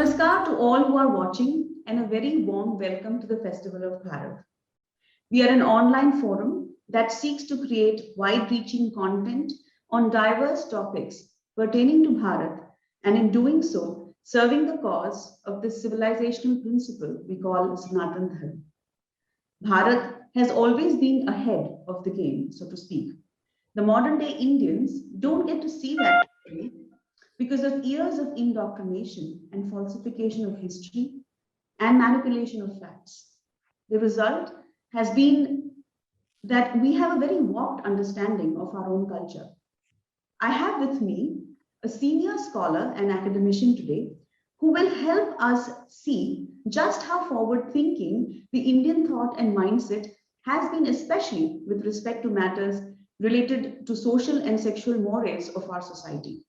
Namaskar to all who are watching and a very warm welcome to the Festival of Bharat. We are an online forum that seeks to create wide-reaching content on diverse topics pertaining to Bharat and in doing so, serving the cause of this civilizational principle we call Sanatan Dharma. Bharat has always been ahead of the game, so to speak. The modern day Indians don't get to see that today because of years of indoctrination and falsification of history and manipulation of facts. The result has been that we have a very warped understanding of our own culture. I have with me a senior scholar and academician today who will help us see just how forward thinking the Indian thought and mindset has been, especially with respect to matters related to social and sexual mores of our society.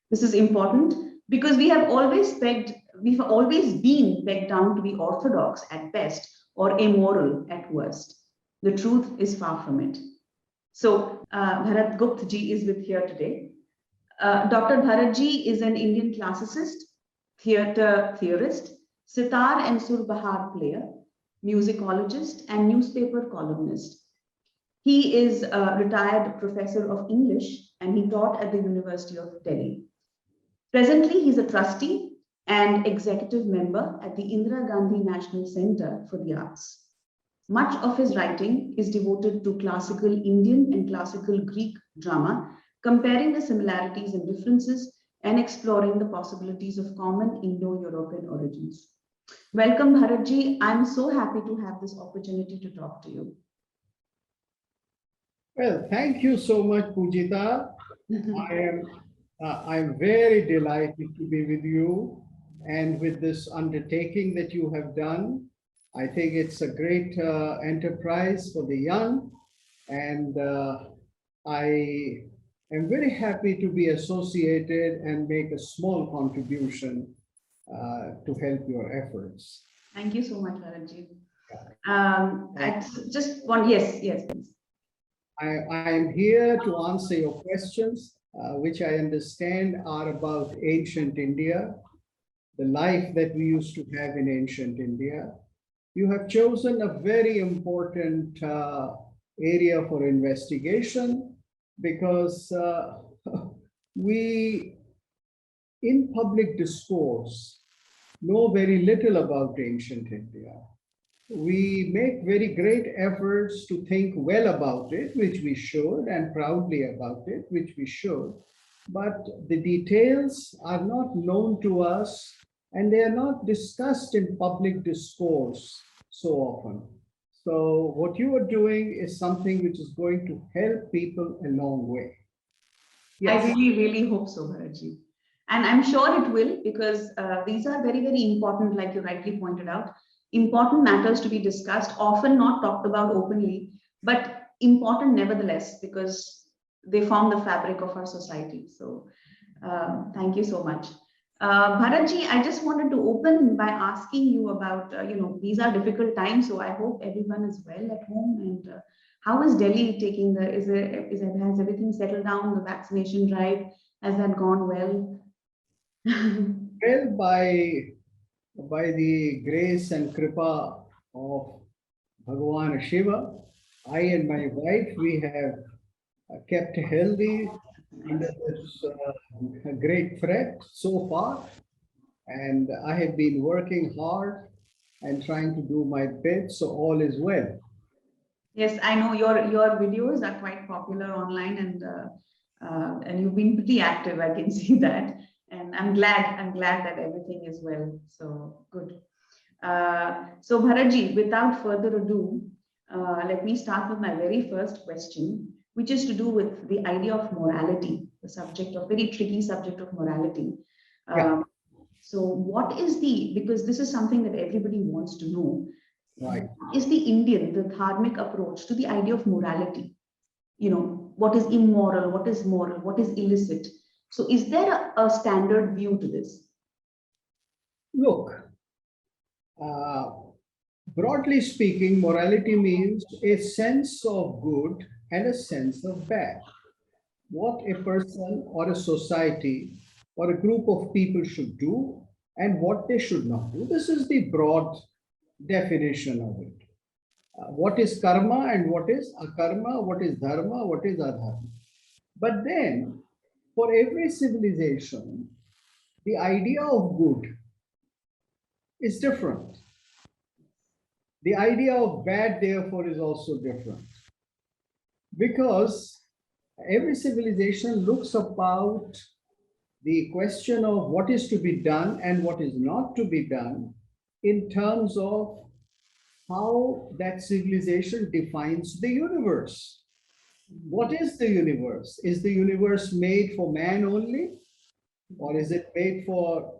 This is important because we've always been pegged down to be orthodox at best or amoral at worst. The truth is far from it. So Bharat Gupt ji is with here today. Dr. Bharat ji is an Indian classicist, theatre theorist, sitar and surbahar player, musicologist, and newspaper columnist. He is a retired professor of English and he taught at the University of Delhi. Presently, he's a trustee and executive member at the Indira Gandhi National Center for the Arts. Much of his writing is devoted to classical Indian and classical Greek drama, comparing the similarities and differences and exploring the possibilities of common Indo-European origins. Welcome, Bharatji. I'm so happy to have this opportunity to talk to you. Well, thank you so much, Pujita. I'm very delighted to be with you and with this undertaking that you have done. I think it's a great enterprise for the young, and I am very happy to be associated and make a small contribution to help your efforts. Thank you so much, Bharatji. I just want, yes, please. I am here to answer your questions, which I understand are about ancient India, the life that we used to have in ancient India. You have chosen a very important area for investigation because we, in public discourse, know very little about ancient India. We make very great efforts to think well about it, which we should, and proudly about it, which we should. But the details are not known to us, and they are not discussed in public discourse so often. So what you are doing is something which is going to help people a long way. Yes. I really, really hope so, Bharatji. And I'm sure it will, because these are very, very important, like you rightly pointed out. Important matters to be discussed, often not talked about openly, but important nevertheless, because they form the fabric of our society. So thank you so much. Bharatji, I just wanted to open by asking you about, these are difficult times, so I hope everyone is well at home. And how is Delhi taking has everything settled down? The vaccination drive, has that gone well? Well, by the grace and kripa of Bhagavan Shiva, I and my wife, we have kept healthy under this great threat so far. And I have been working hard and trying to do my bit, so all is well. Yes, I know your videos are quite popular online, and you've been pretty active. I can see that. And I'm glad that everything is well. So good. So Bharatji, without further ado, let me start with my very first question, which is to do with the idea of morality, the very tricky subject of morality. So what is because this is something that everybody wants to know. Right. What is the Indian, the dharmic approach to the idea of morality? What is immoral, what is moral, what is illicit? So is there a standard view to this? Look, broadly speaking, morality means a sense of good and a sense of bad. What a person or a society or a group of people should do and what they should not do. This is the broad definition of it. What is karma and what is akarma, what is dharma, what is adharma. But then, for every civilization, the idea of good is different. The idea of bad, therefore, is also different. Because every civilization looks about the question of what is to be done and what is not to be done in terms of how that civilization defines the universe. What is the universe? Is the universe made for man only? Or is it made for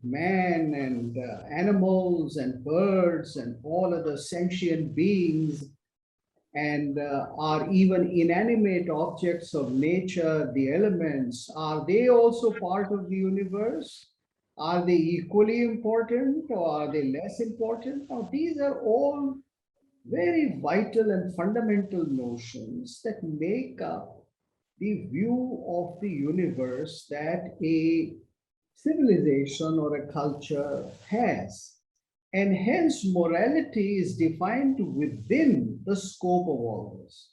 man and animals and birds and all other sentient beings and are even inanimate objects of nature, the elements, are they also part of the universe? Are they equally important or are they less important? Now, these are all very vital and fundamental notions that make up the view of the universe that a civilization or a culture has. And hence, morality is defined within the scope of all this.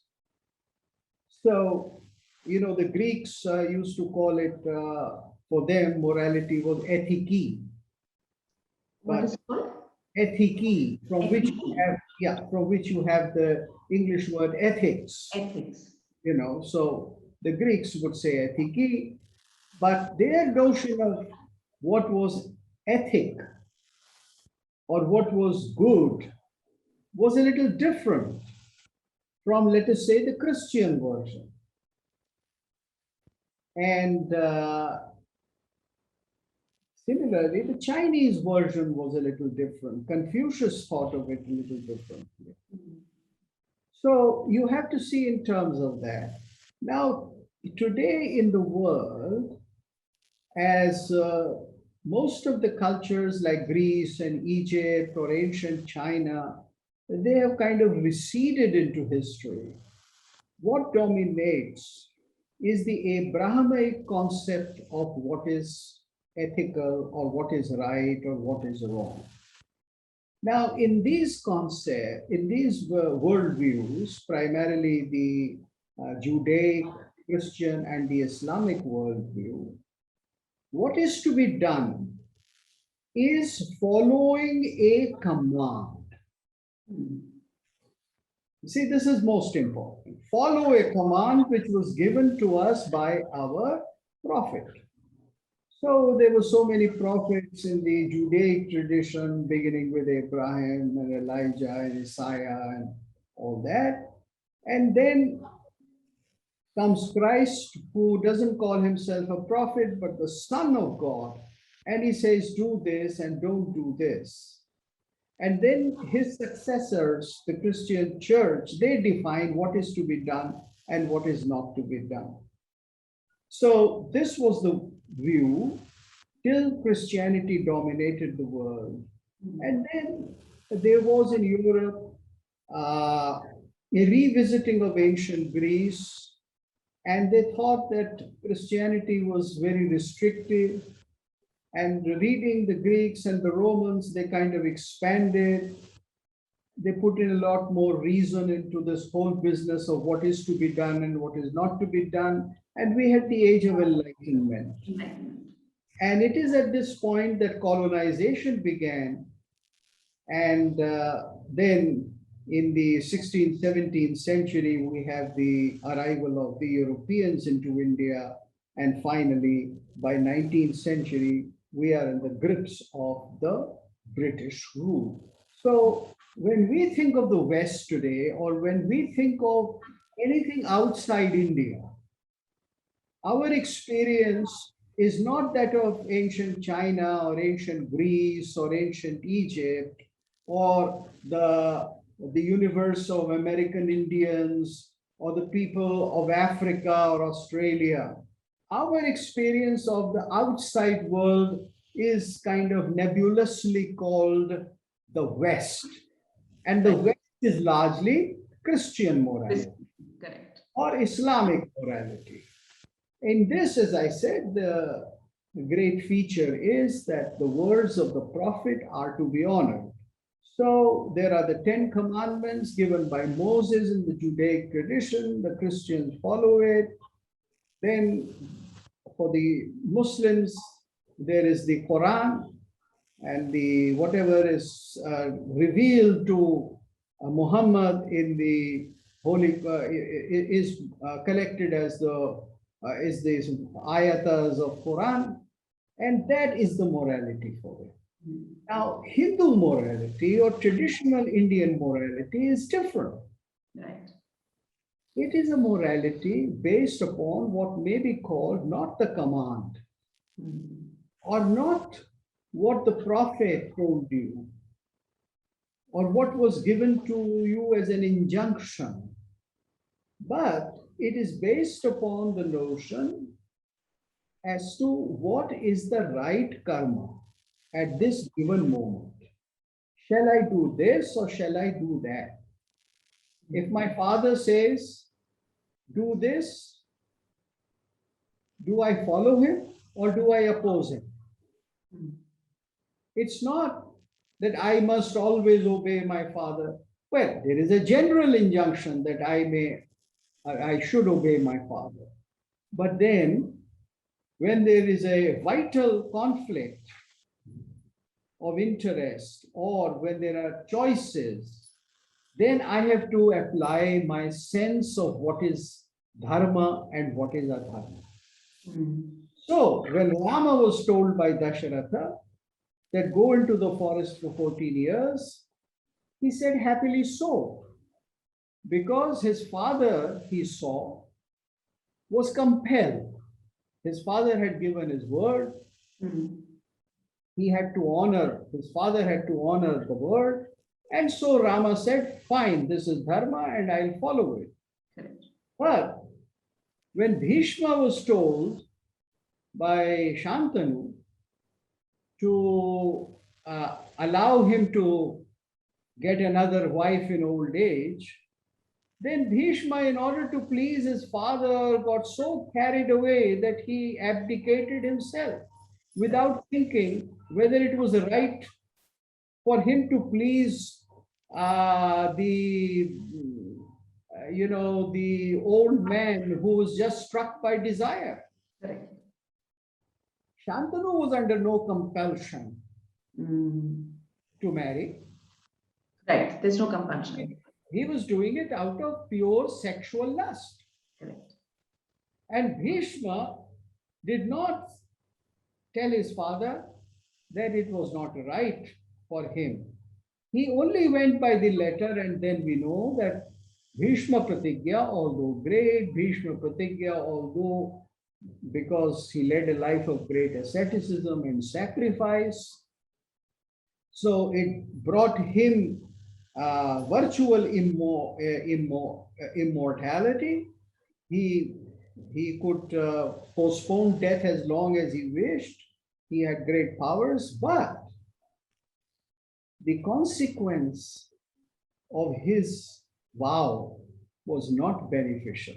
So, the Greeks used to call it, for them, morality was ethiki. What is it called? Ethiki, from which you have the English word ethics. Ethics. So the Greeks would say ethiki, but their notion of what was ethic or what was good was a little different from, let us say, the Christian version. And similarly, the Chinese version was a little different. Confucius thought of it a little differently. So you have to see in terms of that. Now, today in the world, as most of the cultures like Greece and Egypt or ancient China, they have kind of receded into history. What dominates is the Abrahamic concept of what is ethical or what is right or what is wrong. Now, in these concepts, in these worldviews, primarily the Judaic, Christian, and the Islamic worldview, what is to be done is following a command. See, this is most important. Follow a command which was given to us by our prophet. So there were so many prophets in the Judaic tradition, beginning with Abraham and Elijah and Isaiah and all that. And then comes Christ, who doesn't call himself a prophet, but the Son of God. And he says, do this and don't do this. And then his successors, the Christian church, they define what is to be done and what is not to be done. So this was the view till Christianity dominated the world. And then there was in Europe a revisiting of ancient Greece, and they thought that Christianity was very restrictive. And reading the Greeks and the Romans, they kind of expanded. They put in a lot more reason into this whole business of what is to be done and what is not to be done. And we had the Age of Enlightenment. And it is at this point that colonization began. And then in the 16th, 17th century, we have the arrival of the Europeans into India. And finally, by 19th century, we are in the grips of the British rule. So when we think of the West today, or when we think of anything outside India, our experience is not that of ancient China or ancient Greece or ancient Egypt or the universe of American Indians or the people of Africa or Australia. Our experience of the outside world is kind of nebulously called the West. And the West is largely Christian morality. Correct. Or Islamic morality. In this, as I said, great feature is that the words of the prophet are to be honored. So there are the 10 commandments given by Moses in the Judaic tradition. The Christians follow it. Then for the Muslims, there is the Quran, and the whatever is revealed to Muhammad in the holy is collected as the is these ayatas of Quran, and that is the morality for it. Now, Hindu morality or traditional Indian morality is different. Right. It is a morality based upon what may be called not the command or not what the prophet told you or what was given to you as an injunction, but it is based upon the notion as to what is the right karma at this given moment. Shall I do this or shall I do that? If my father says, do this, do I follow him or do I oppose him? It's not that I must always obey my father. Well, there is a general injunction that I should obey my father. But then, when there is a vital conflict of interest or when there are choices, then I have to apply my sense of what is dharma and what is adharma. So, when Rama was told by Dasharatha that go into the forest for 14 years, he said, happily so, because his father, he saw, was compelled. His father had given his word. He had to honor, his father had to honor the word. And so Rama said, fine, this is dharma and I'll follow it. Correct. But when Bhishma was told by Shantanu to allow him to get another wife in old age, then Bhishma, in order to please his father, got so carried away that he abdicated himself without thinking whether it was right for him to please the old man who was just struck by desire. Correct. Shantanu was under no compulsion to marry. Right. There's no compulsion. He was doing it out of pure sexual lust. Correct. And Bhishma did not tell his father that it was not right for him. He only went by the letter, and then we know that Bhishma Pratigya, although great, Bhishma Pratigya, although because he led a life of great asceticism and sacrifice, so it brought him virtual immortality. He could postpone death as long as he wished. He had great powers, but the consequence of his vow was not beneficial.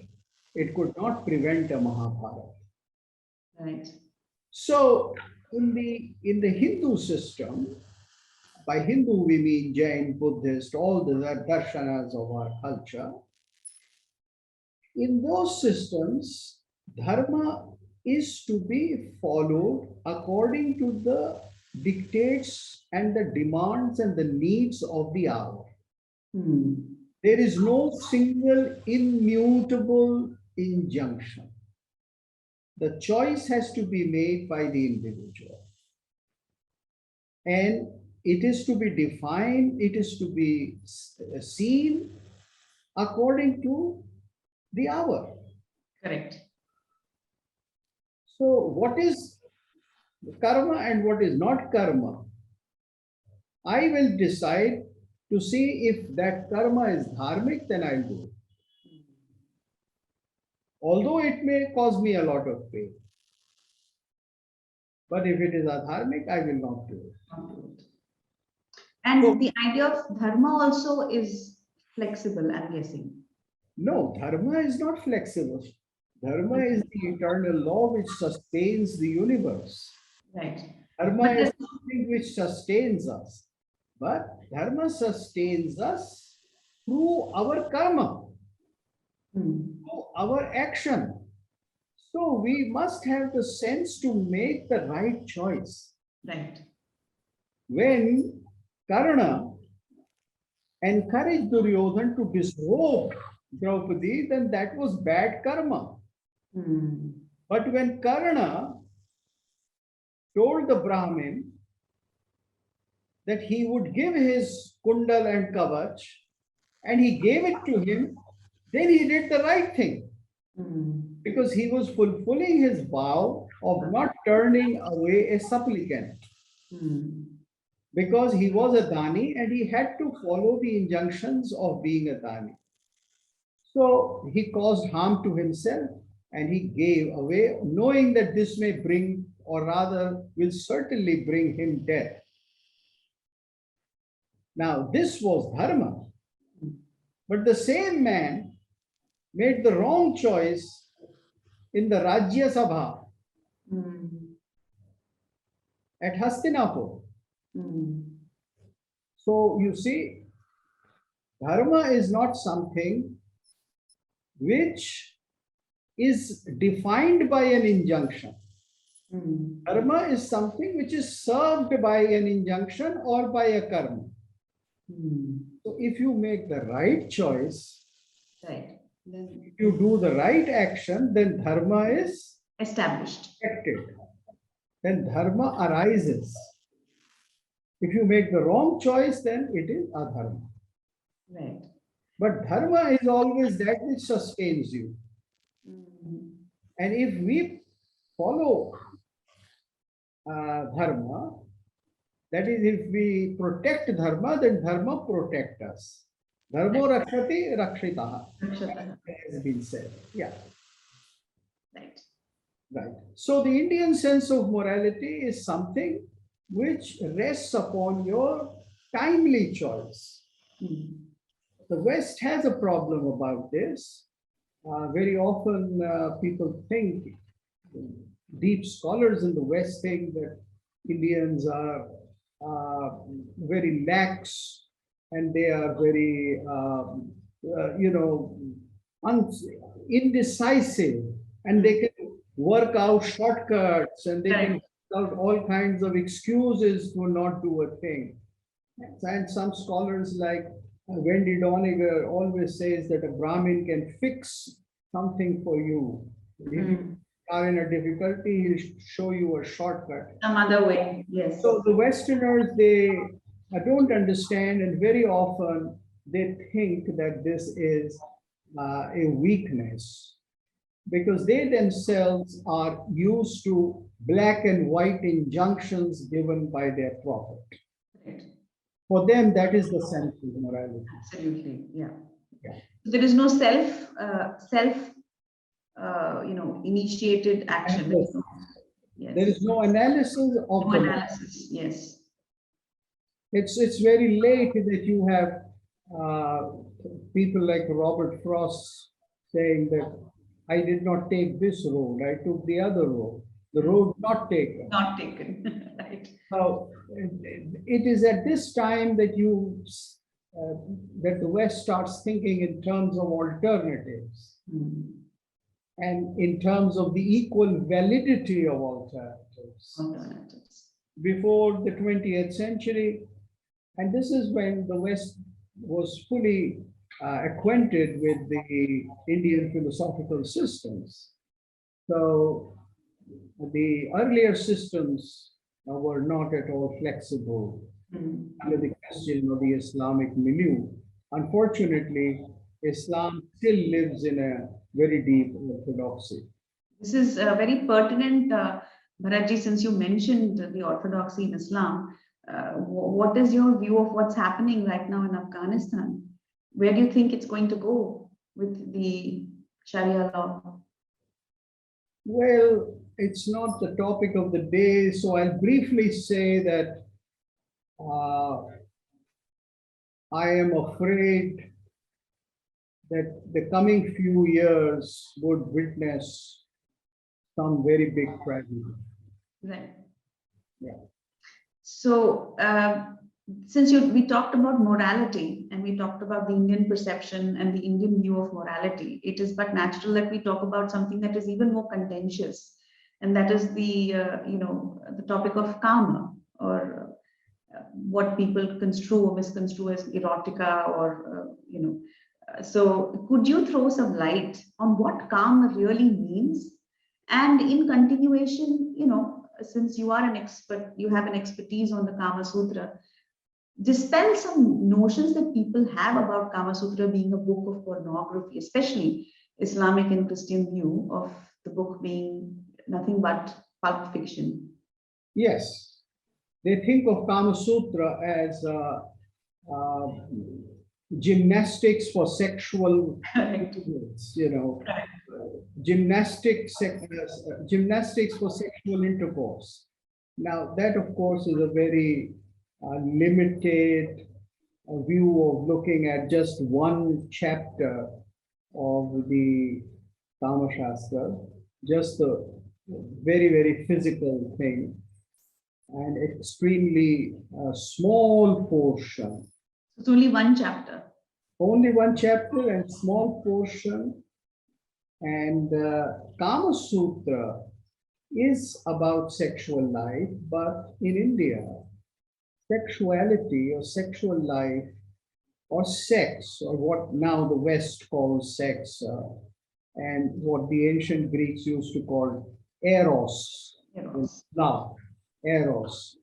It could not prevent a Mahabharata. Right. So in the Hindu system, by Hindu we mean Jain, Buddhist, all the darshanas of our culture. In those systems, dharma is to be followed according to the dictates and the demands and the needs of the hour. There is no single immutable injunction. The choice has to be made by the individual. And it is to be defined, it is to be seen according to the hour. Correct. So what is karma and what is not karma? I will decide to see if that karma is dharmic, then I'll do it. Although it may cause me a lot of pain. But if it is adharmic, I will not do it. Not do it. And the idea of dharma also is flexible, I'm guessing. No, dharma is not flexible. Dharma is the eternal law which sustains the universe. Right. Dharma But is something which sustains us. But Dharma sustains us through our karma, through our action. So we must have the sense to make the right choice. Right. When Karna encouraged Duryodhan to disrobe Draupadi, then that was bad karma. But when Karna told the Brahmin that he would give his kundal and kavach, and he gave it to him, then he did the right thing. Because he was fulfilling his vow of not turning away a supplicant. Because he was a Dani and he had to follow the injunctions of being a Dani. So he caused harm to himself and he gave away, knowing that this may bring, or rather will certainly bring him death. Now, this was Dharma. But the same man made the wrong choice in the Rajya Sabha at Hastinapur. So you see, Dharma is not something which is defined by an injunction. Dharma is something which is served by an injunction or by a karma. So if you make the right choice, Right. if you do the right action, then Dharma is Established. affected. Then Dharma arises. If you make the wrong choice, then it is adharma. Right. But Dharma is always that which sustains you. And if we follow Dharma, that is, if we protect Dharma, then Dharma protect us. Dharma rakshati rakshitaha, has been said. Yeah. Right. Right. So the Indian sense of morality is something which rests upon your timely choice. The West has a problem about this. Very often people think, deep scholars in the West think that Indians are very lax and they are very, indecisive, and they can work out shortcuts and they can work out all kinds of excuses to not do a thing. And some scholars like Wendy Doniger always says that a Brahmin can fix something for you. If you are in a difficulty, he'll show you a shortcut. Some other way, yes. So the Westerners, they don't understand, and very often they think that this is a weakness, because they themselves are used to black and white injunctions given by their prophet. Right. For them, that is the sense of morality. Absolutely, yeah. Yeah. There is no initiated action. Yes. There is no analysis of the analysis. Yes. It's very late that you have people like Robert Frost saying that I did not take this road, I took the other road. The road not taken. Not taken, right. So it is at this time that that the West starts thinking in terms of alternatives and in terms of the equal validity of alternatives. Before the 20th century, and this is when the West was fully acquainted with the Indian philosophical systems. So the earlier systems were not at all flexible under the question of the Islamic milieu. Unfortunately, Islam still lives in a very deep orthodoxy. This is very pertinent, Bharatji, since you mentioned the orthodoxy in Islam. What is your view of what's happening right now in Afghanistan? Where do you think it's going to go with the Sharia law? Well, it's not the topic of the day, so I'll briefly say that I am afraid that the coming few years would witness some very big tragedy. Right. Yeah. So, since we talked about morality and we talked about the Indian perception and the Indian view of morality, it is but natural that we talk about something that is even more contentious, and that is the the topic of karma, or what people construe or misconstrue as erotica, or so could you throw some light on what karma really means? And in continuation, since you are an expert, you have an expertise on the Kama Sutra, dispel some notions that people have about Kama Sutra being a book of pornography, especially Islamic and Christian view of the book being nothing but pulp fiction. Yes, they think of Kama Sutra as uh, gymnastics for sexual, Correct. gymnastics for sexual intercourse. Now, that of course is a very limited view of looking at just one chapter of the Kama Shastra, just a very, very physical thing, and extremely small portion. It's only one chapter. Only one chapter and small portion. And Kama Sutra is about sexual life, but in India, sexuality or sexual life or sex, or what now the West calls sex, and what the ancient Greeks used to call eros, love, eros,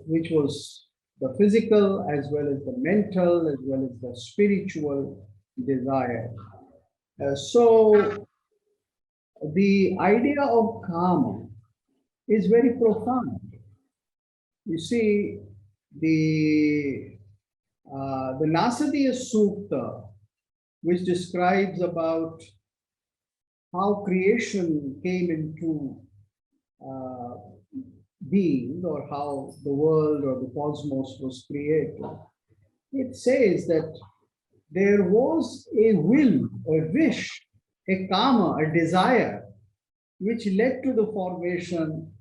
which was the physical as well as the mental as well as the spiritual desire. So the idea of karma is very profound. You see, the Nasadiya Sukta, which describes about how creation came into being, or how the world or the cosmos was created, it says that there was a will, a wish, a karma, a desire, which led to the formation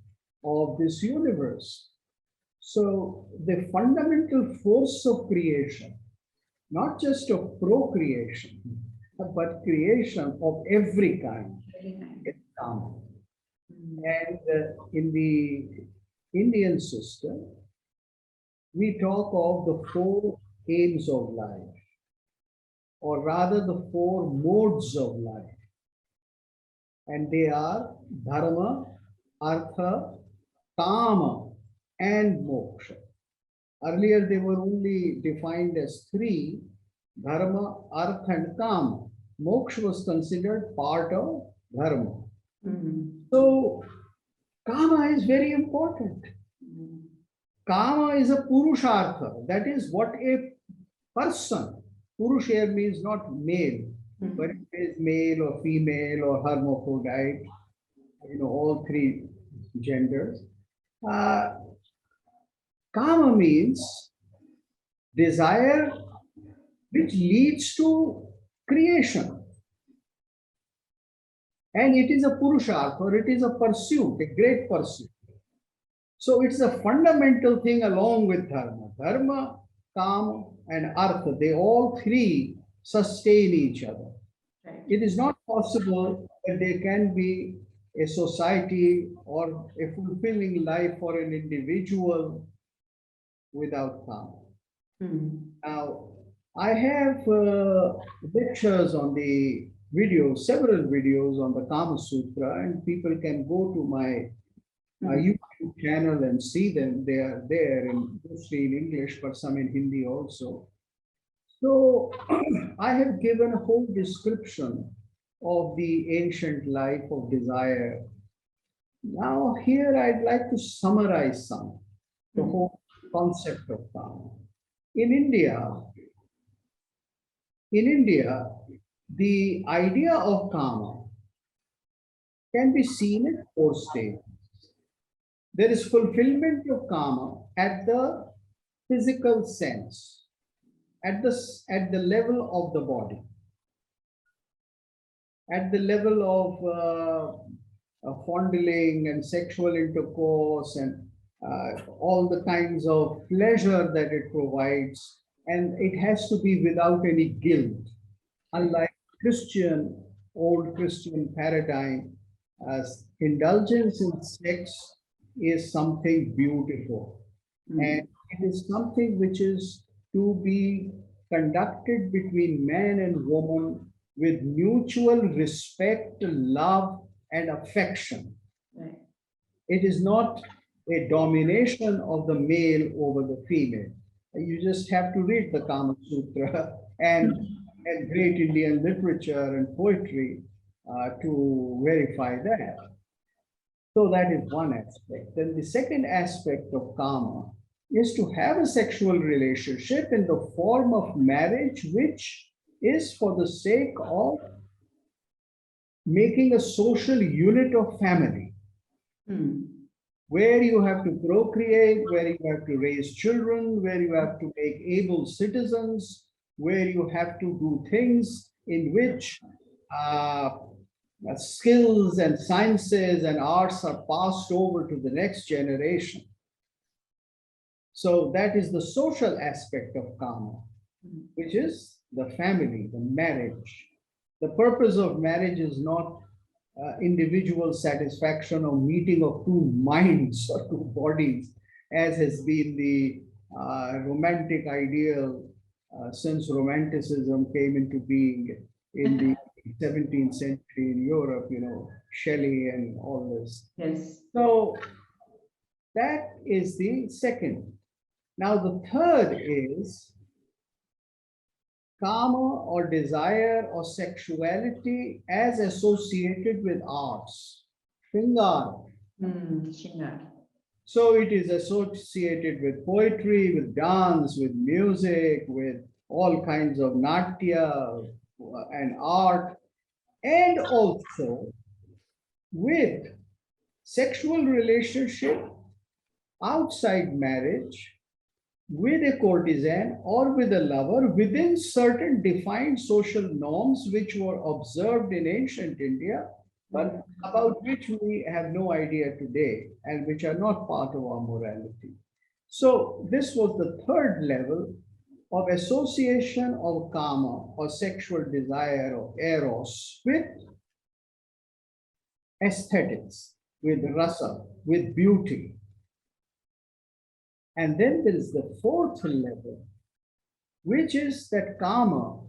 of this universe. So the fundamental force of creation, not just of procreation, but creation of every kind, is karma. And in the Indian system, we talk of the four aims of life, or rather the four modes of life. And they are Dharma, Artha, Kama, and Moksha. Earlier, they were only defined as three: Dharma, Artha, and Kama. Moksha was considered part of Dharma. So, Kama is very important. Kama is a Purushartha. That is what a person, Purush here means not male, but it is male or female or hermaphrodite, all three genders. Kama means desire which leads to creation. And it is a Purushartha, or it is a pursuit, a great pursuit. So it's a fundamental thing along with Dharma. Dharma, Kama, and Artha, they all three sustain each other. Right. It is not possible that there can be a society or a fulfilling life for an individual without Kama. Now, I have lectures on the videos, several videos on the Kama Sutra, and people can go to my YouTube channel and see them. They are there, mostly in English, but some in Hindi also. So I have given a whole description of the ancient life of desire. Now here I'd like to summarize the whole concept of Kama. In India, the idea of Kama can be seen at four stages. There is fulfillment of Kama at the physical sense, at the level of the body. at the level of fondling and sexual intercourse and all the kinds of pleasure that it provides. And it has to be without any guilt. Unlike old Christian paradigm, indulgence in sex is something beautiful. And it is something which is to be conducted between man and woman with mutual respect, love, and affection. Right. It is not a domination of the male over the female. You just have to read the Kama Sutra and great Indian literature and poetry to verify that. So that is one aspect. Then the second aspect of Kama is to have a sexual relationship in the form of marriage, which is for the sake of making a social unit of family, where you have to procreate, where you have to raise children, where you have to make able citizens, where you have to do things in which skills and sciences and arts are passed over to the next generation. So that is the social aspect of Kama, which is the family, the marriage. The purpose of marriage is not individual satisfaction or meeting of two minds or two bodies, as has been the romantic ideal since Romanticism came into being in the 17th century in Europe, Shelley and all this. Yes. So that is the second. Now the third is Kama or desire or sexuality as associated with arts. Shringar. Shringar. So it is associated with poetry, with dance, with music, with all kinds of natya and art, and also with sexual relationship outside marriage with a courtesan or with a lover within certain defined social norms which were observed in ancient India, but about which we have no idea today and which are not part of our morality. So this was the third level of association of Kama or sexual desire or eros with aesthetics, with rasa, with beauty. And then there is the fourth level, which is that Kama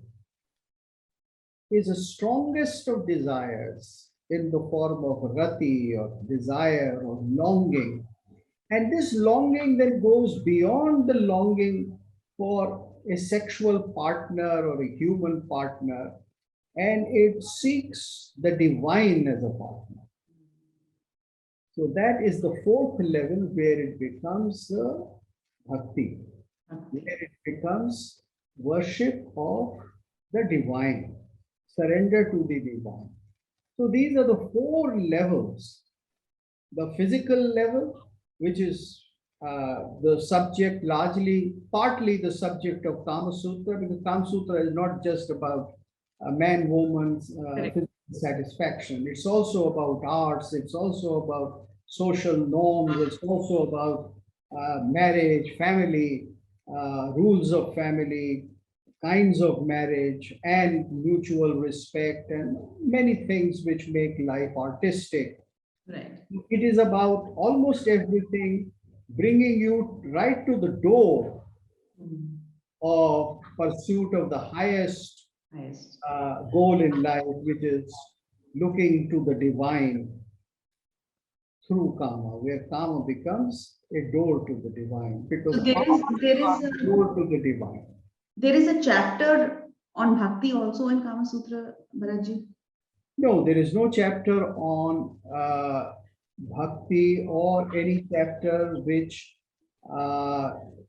is the strongest of desires in the form of rati or desire or longing. And this longing then goes beyond the longing for a sexual partner or a human partner, and it seeks the divine as a partner. So that is the fourth level where it becomes bhakti, where it becomes worship of the divine, surrender to the divine. So these are the four levels. The physical level, which is the subject partly the subject of Kama Sutra, because Kama Sutra is not just about man, woman's physical satisfaction. It's also about arts. It's also about social norms. It's also about marriage, family, rules of family, kinds of marriage, and mutual respect, and many things which make life artistic. Right. It is about almost everything bringing you right to the door of pursuit of the highest goal in life, which is looking to the divine through Kama, where Kama becomes a door to the divine. Because So there is a door to the divine. There is a chapter on bhakti also in Kama Sutra, Bharatji? No, there is no chapter on bhakti or any chapter which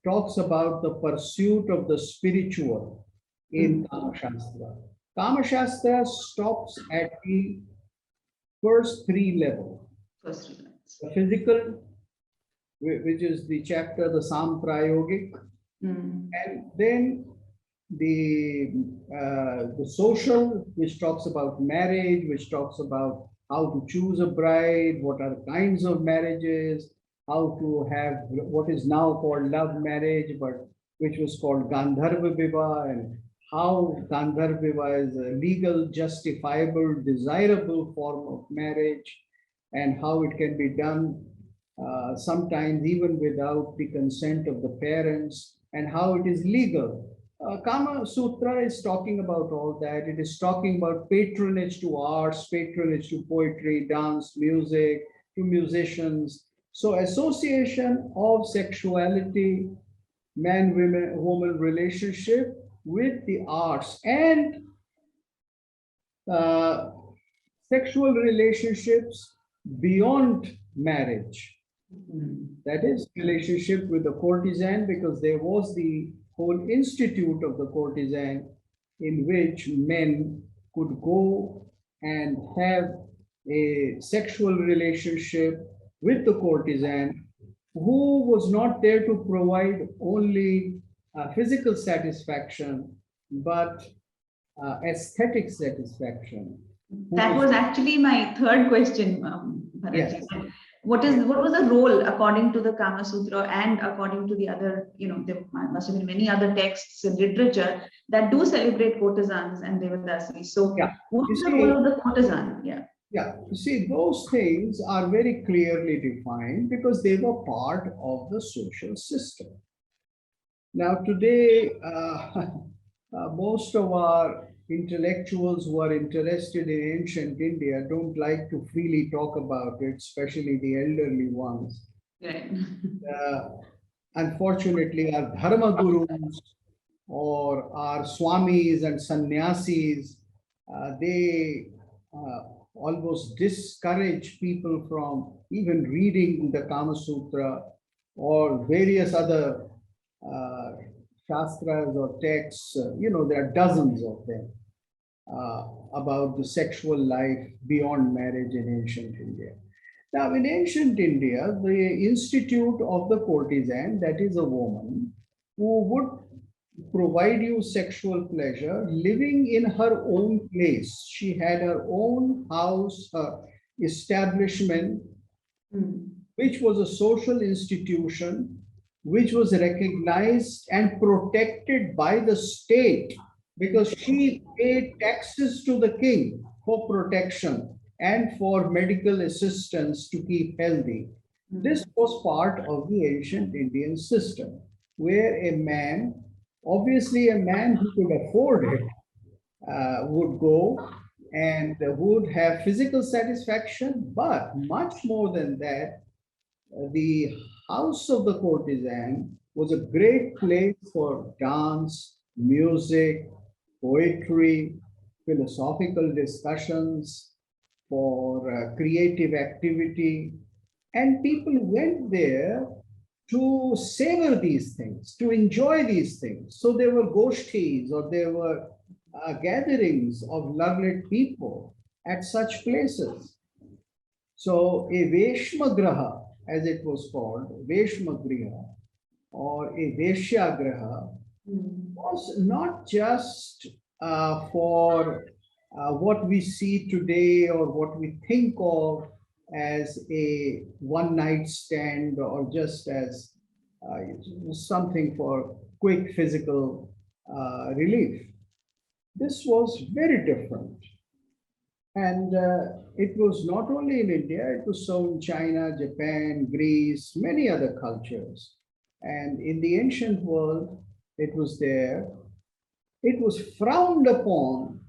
talks about the pursuit of the spiritual in Kama Shastra. Kama Shastra stops at the first three levels. The physical, which is the chapter, the Samprayogic, and then the social, which talks about marriage, which talks about how to choose a bride, what are kinds of marriages, how to have what is now called love marriage, but which was called Gandharva Vivaha, and how Gandharva Vivaha is a legal, justifiable, desirable form of marriage, and how it can be done sometimes even without the consent of the parents, and how it is legal. Kama Sutra is talking about all that. It is talking about patronage to arts, patronage to poetry, dance, music, to musicians. So association of sexuality, man-woman relationship with the arts, and uh, sexual relationships beyond marriage. That is relationship with the courtesan, because there was the whole institute of the courtesan in which men could go and have a sexual relationship with the courtesan, who was not there to provide only physical satisfaction, but aesthetic satisfaction. That was actually my third question, Bharat. Yes. What was the role according to the Kama Sutra and according to the other, there must have been many other texts and literature that do celebrate courtesans and devadasis. So Yeah. what is You the see, role of the courtesan? Yeah. Yeah, you see, those things are very clearly defined because they were part of the social system. Now, today, most of our intellectuals who are interested in ancient India don't like to freely talk about it, especially the elderly ones. Right. Unfortunately, our Dharma gurus or our swamis and sannyasis, they almost discourage people from even reading the Kama Sutra or various other shastras or texts. There are dozens of them about the sexual life beyond marriage in ancient India. Now, in ancient India, the institute of the courtesan, that is a woman who would provide you sexual pleasure living in her own place. She had her own house, her establishment, which was a social institution, which was recognized and protected by the state, because she paid taxes to the king for protection and for medical assistance to keep healthy. This was part of the ancient Indian system, where a man, obviously a man who could afford it, would go and would have physical satisfaction, but much more than that, the house of the courtesan was a great place for dance, music, poetry, philosophical discussions, for creative activity. And people went there to savor these things, to enjoy these things. So there were goshtis, or there were gatherings of learned people at such places. So a Veshmagraha, as it was called, Veshmagriha, or a Veshyagraha, was not just for what we see today or what we think of as a one-night stand, or just as something for quick physical relief. This was very different. And it was not only in India, it was so in China, Japan, Greece, many other cultures. And in the ancient world, it was there. It was frowned upon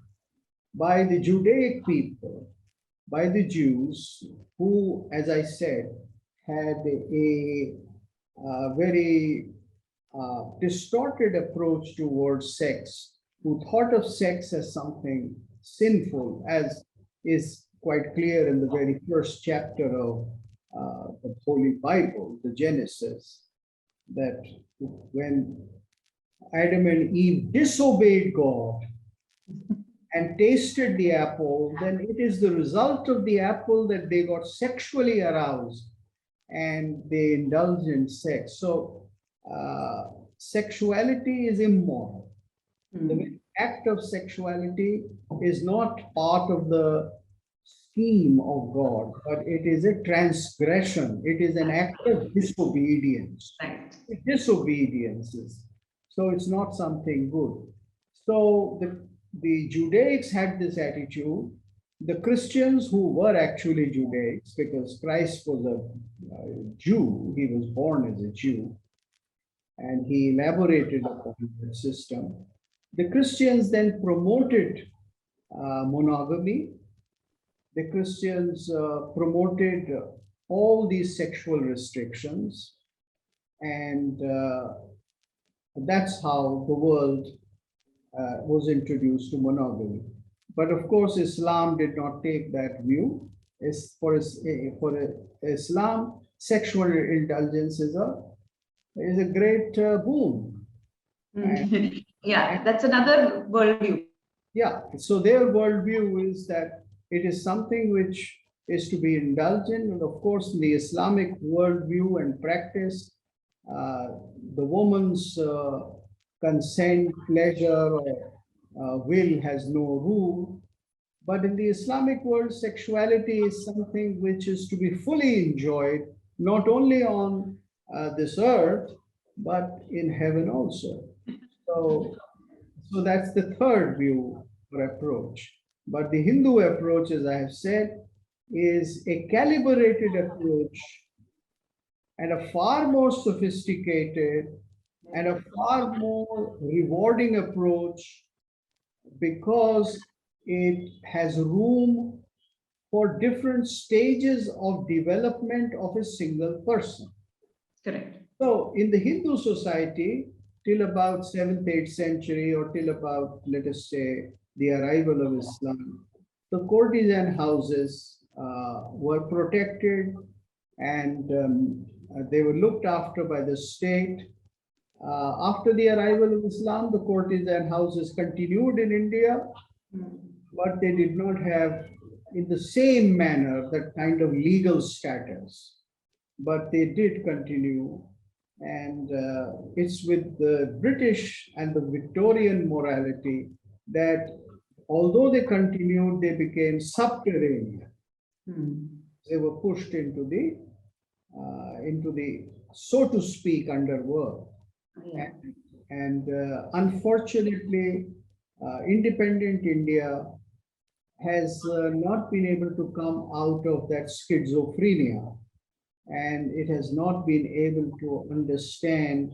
by the Judaic people, by the Jews, who, as I said, had a very distorted approach towards sex, who thought of sex as something sinful, as is quite clear in the very first chapter of the Holy Bible, the Genesis, that when Adam and Eve disobeyed God and tasted the apple, then it is the result of the apple that they got sexually aroused and they indulged in sex. So sexuality is immoral. The very act of sexuality is not part of the scheme of God, but it is a transgression. It is an act of disobedience. Right. Disobedience is. So it's not something good. So the Judaics had this attitude. The Christians who were actually Judaics, because Christ was a Jew, he was born as a Jew, and he elaborated upon the system. The Christians then promoted monogamy. The Christians promoted all these sexual restrictions, and that's how the world was introduced to monogamy. But of course, Islam did not take that view. For Islam, sexual indulgence is a great boon. Yeah, that's another worldview. Yeah, so their worldview is that it is something which is to be indulged in. And of course, in the Islamic worldview and practice, the woman's consent, pleasure, or will has no rule. But in the Islamic world, sexuality is something which is to be fully enjoyed, not only on this earth, but in heaven also. So that's the third view or approach. But the Hindu approach, as I have said, is a calibrated approach and a far more sophisticated and a far more rewarding approach, because it has room for different stages of development of a single person. Correct. So in the Hindu society, till about 7th, 8th century, or till about, let us say, the arrival of Islam, the courtesan houses were protected, and they were looked after by the state. After the arrival of Islam, the courtesan houses continued in India, but they did not have, in the same manner, that kind of legal status. But they did continue. And it's with the British and the Victorian morality that, although they continued, they became subterranean. They were pushed into the, so to speak, underworld. Yeah. And unfortunately, independent India has not been able to come out of that schizophrenia, and it has not been able to understand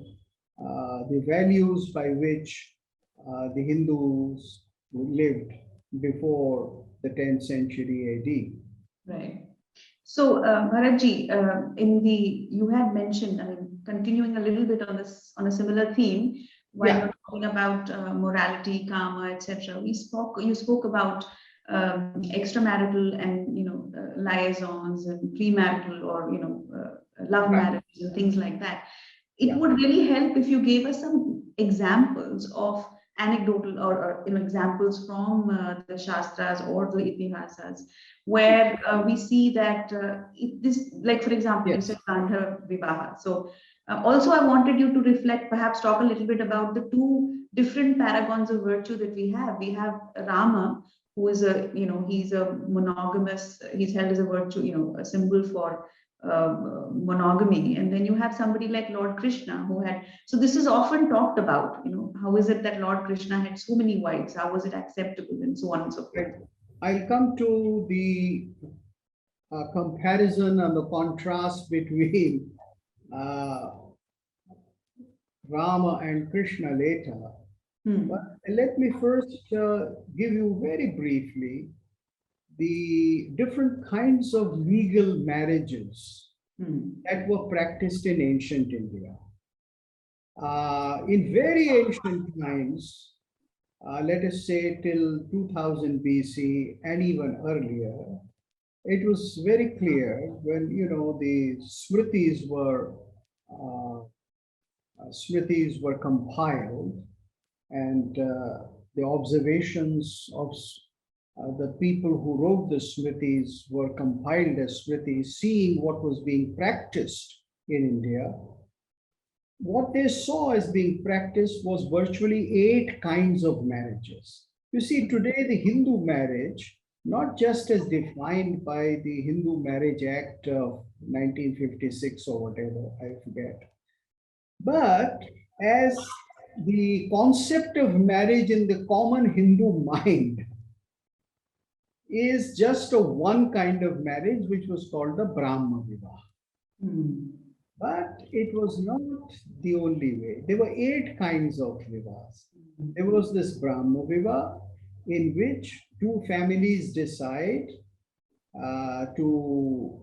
the values by which the Hindus lived before the 10th century AD. Right. So, Bharatji, you had mentioned, I mean, continuing a little bit on this, on a similar theme, while you're talking about morality, karma, etc. You spoke about extramarital and liaisons and premarital or love marriages and things like that. It would really help if you gave us some examples of anecdotal or examples from the Shastras or the Itihasas, where we see that this, like for example, you said Gandhar Vivaha. So also I wanted you to reflect, perhaps talk a little bit about the two different paragons of virtue that we have. We have Rama, who is he's a monogamous, he's held as a virtue, a symbol for monogamy. And then you have somebody like Lord Krishna who had, so this is often talked about, how is it that Lord Krishna had so many wives? How was it acceptable, and so on and so forth? I'll come to the comparison and the contrast between Rama and Krishna later. But let me first give you very briefly the different kinds of legal marriages that were practiced in ancient India. In very ancient times, let us say till 2000 BC and even earlier, it was very clear when the smritis were compiled, and the observations of the people who wrote the smritis were compiled as smritis, seeing what was being practiced in India. what they saw as being practiced was virtually 8 kinds of marriages. You see, today the Hindu marriage, not just as defined by the Hindu Marriage Act of 1956 or whatever, I forget, but as the concept of marriage in the common Hindu mind is just a one kind of marriage, which was called the Brahma Vivah. Mm. But it was not the only way. There were 8 kinds of vivahs. There was this Brahma Vivah, in which two families decide to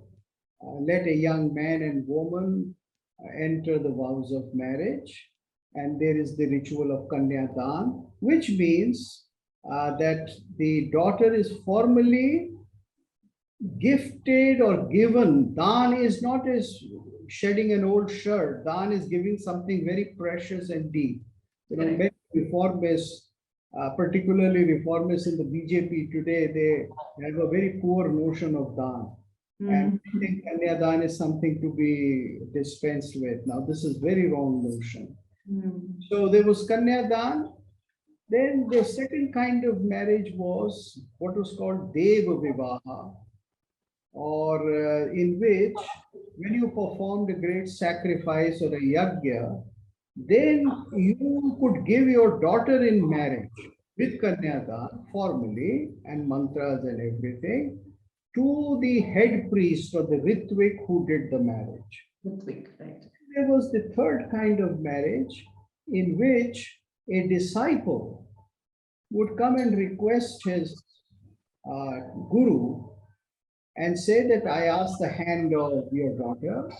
let a young man and woman enter the vows of marriage. And there is the ritual of Kanyadan, which means that the daughter is formally gifted or given. Dan is not as shedding an old shirt. Dan is giving something very precious and deep. You know, many reformists, particularly reformists in the BJP today, they have a very poor notion of Dan. And I think Kanyadan is something to be dispensed with. Now, this is very wrong notion. So there was Kanyadan. Then the second kind of marriage was what was called Deva Vivaha, or in which when you performed a great sacrifice or a yajna, then you could give your daughter in marriage with Kanyadan formally and mantras and everything to the head priest or the Ritvik who did the marriage. Ritvik, right. There was the third kind of marriage in which a disciple would come and request his guru and say that I ask the hand of your daughter,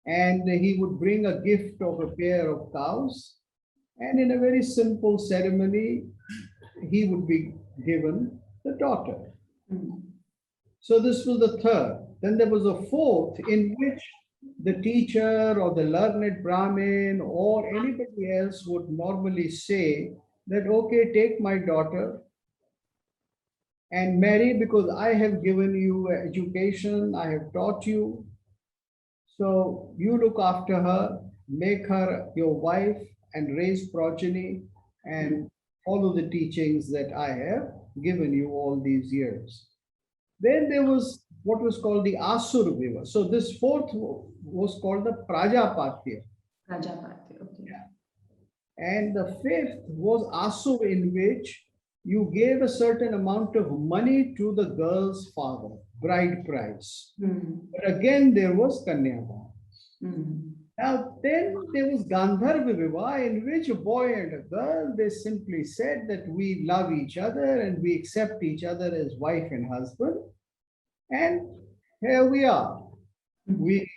and he would bring a gift of a pair of cows, and in a very simple ceremony, he would be given the daughter. So this was the third. Then there was a fourth in which the teacher or the learned Brahmin or anybody else would normally say that, okay, take my daughter and marry because I have given you education, I have taught you. So you look after her, make her your wife and raise progeny and follow the teachings that I have given you all these years. Then there was what was called the Asur Viva. So this fourth was called the Prajapatya. Prajapatya, okay. Yeah. And the fifth was Asu, in which you gave a certain amount of money to the girl's father, bride price. But again, there was Kanyadan. Now, then there was Gandharva Vivaha, in which a boy and a girl, they simply said that we love each other and we accept each other as wife and husband. And here we are. We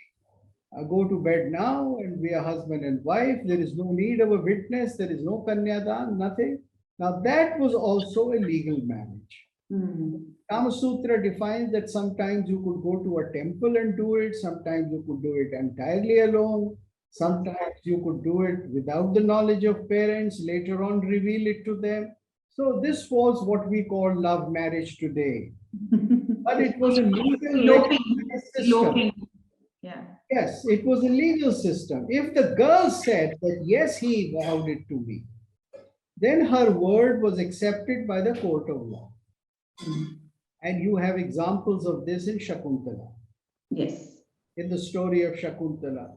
go to bed now and we are husband and wife. There is no need of a witness. There is no Kanyadan, nothing. Now, that was also a legal marriage. Kama Sutra defines that sometimes you could go to a temple and do it, sometimes you could do it entirely alone, sometimes you could do it without the knowledge of parents, later on reveal it to them. So this was what we call love marriage today. But it was a legal system. Yeah. Yes, it was a legal system. If the girl said that, yes, he vowed it to me, then her word was accepted by the court of law. And you have examples of this in Shakuntala. Yes. In the story of Shakuntala.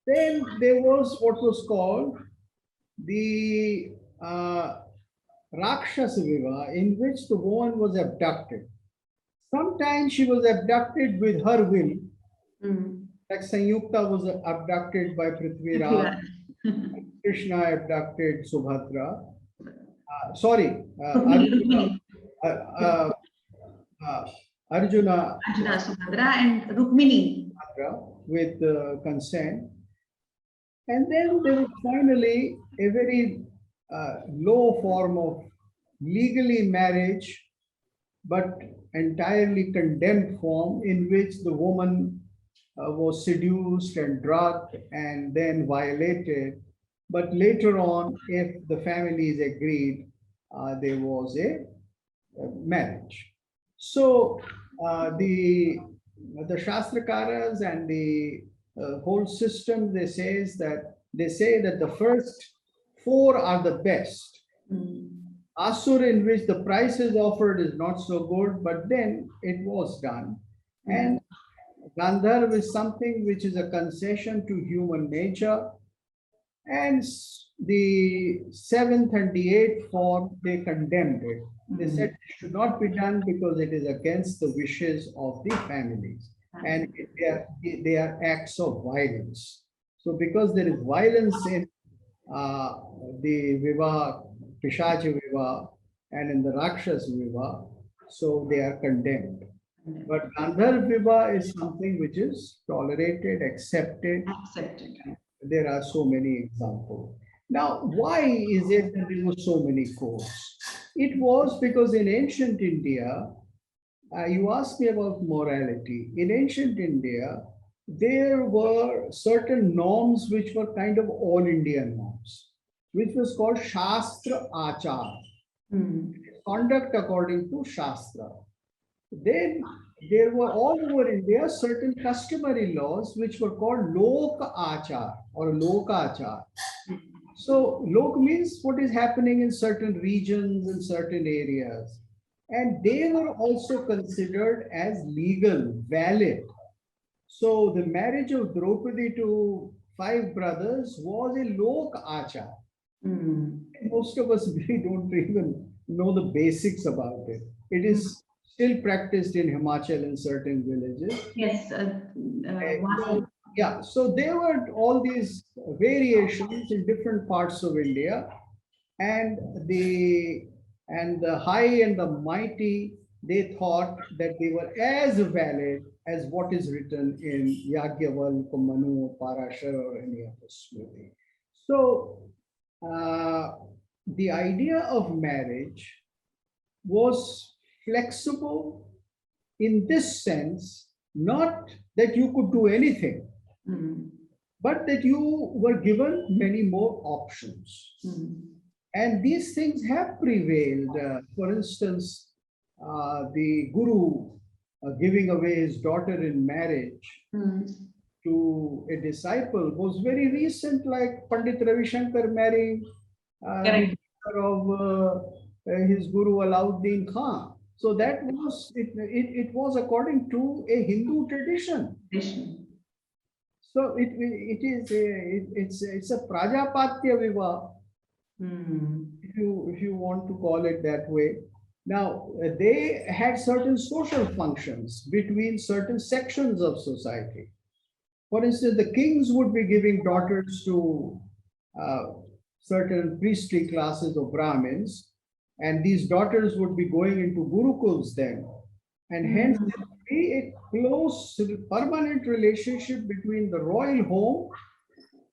Then there was what was called the Rakshasa Vivaha, in which the woman was abducted. Sometimes she was abducted with her will. Like Sanyukta was abducted by Prithviraj. Krishna abducted Subhadra. Arjuna, Subhadra and Rukmini. With consent. And then there was finally a very low form of legally marriage, but entirely condemned form, in which the woman was seduced and drugged and then violated. But later on, if the families agreed, there was a marriage. So the Shastrakaras and the whole system, they say that the first four are the best. Asur, in which the price is offered, is not so good, but then it was done. And Gandharv is something which is a concession to human nature. And the seventh and the eighth form, they condemned it. They said it should not be done because it is against the wishes of the families. And they are acts of violence. So because there is violence in the Vivaha, Pishacha Vivaha, and in the Rakshas Vivaha, so they are condemned. But Gandharv Vivaha is something which is tolerated, accepted. There are so many examples. Now, why is it that there were so many courts? It was because in ancient India, you asked me about morality. In ancient India, there were certain norms which were kind of all Indian norms, which was called Shastra Achar, conduct according to Shastra. Then there were all over India certain customary laws which were called Lok Achar or Lokachar. So Lok means what is happening in certain regions and certain areas. And they were also considered as legal, valid. So the marriage of Draupadi to 5 brothers was a Lok Achar. Most of us we don't even know the basics about it. It is still practiced in Himachal in certain villages. Yes. So there were all these variations in different parts of India, and the high and the mighty, they thought that they were as valid as what is written in Yagyavalkya, Manu, Parashar, or any other Smriti. So the idea of marriage was flexible in this sense, not that you could do anything, but that you were given many more options. And these things have prevailed. For instance, the Guru giving away his daughter in marriage to a disciple was very recent, like Pandit Ravi Shankar marrying the daughter of his Guru Alauddin Khan. So that was it was according to a Hindu tradition. So it's a Prajapatya Vivaha, if you want to call it that way. Now they had certain social functions between certain sections of society. For instance, the kings would be giving daughters to certain priestly classes of Brahmins, and these daughters would be going into Gurukuls then. And hence, there would be a close, permanent relationship between the royal home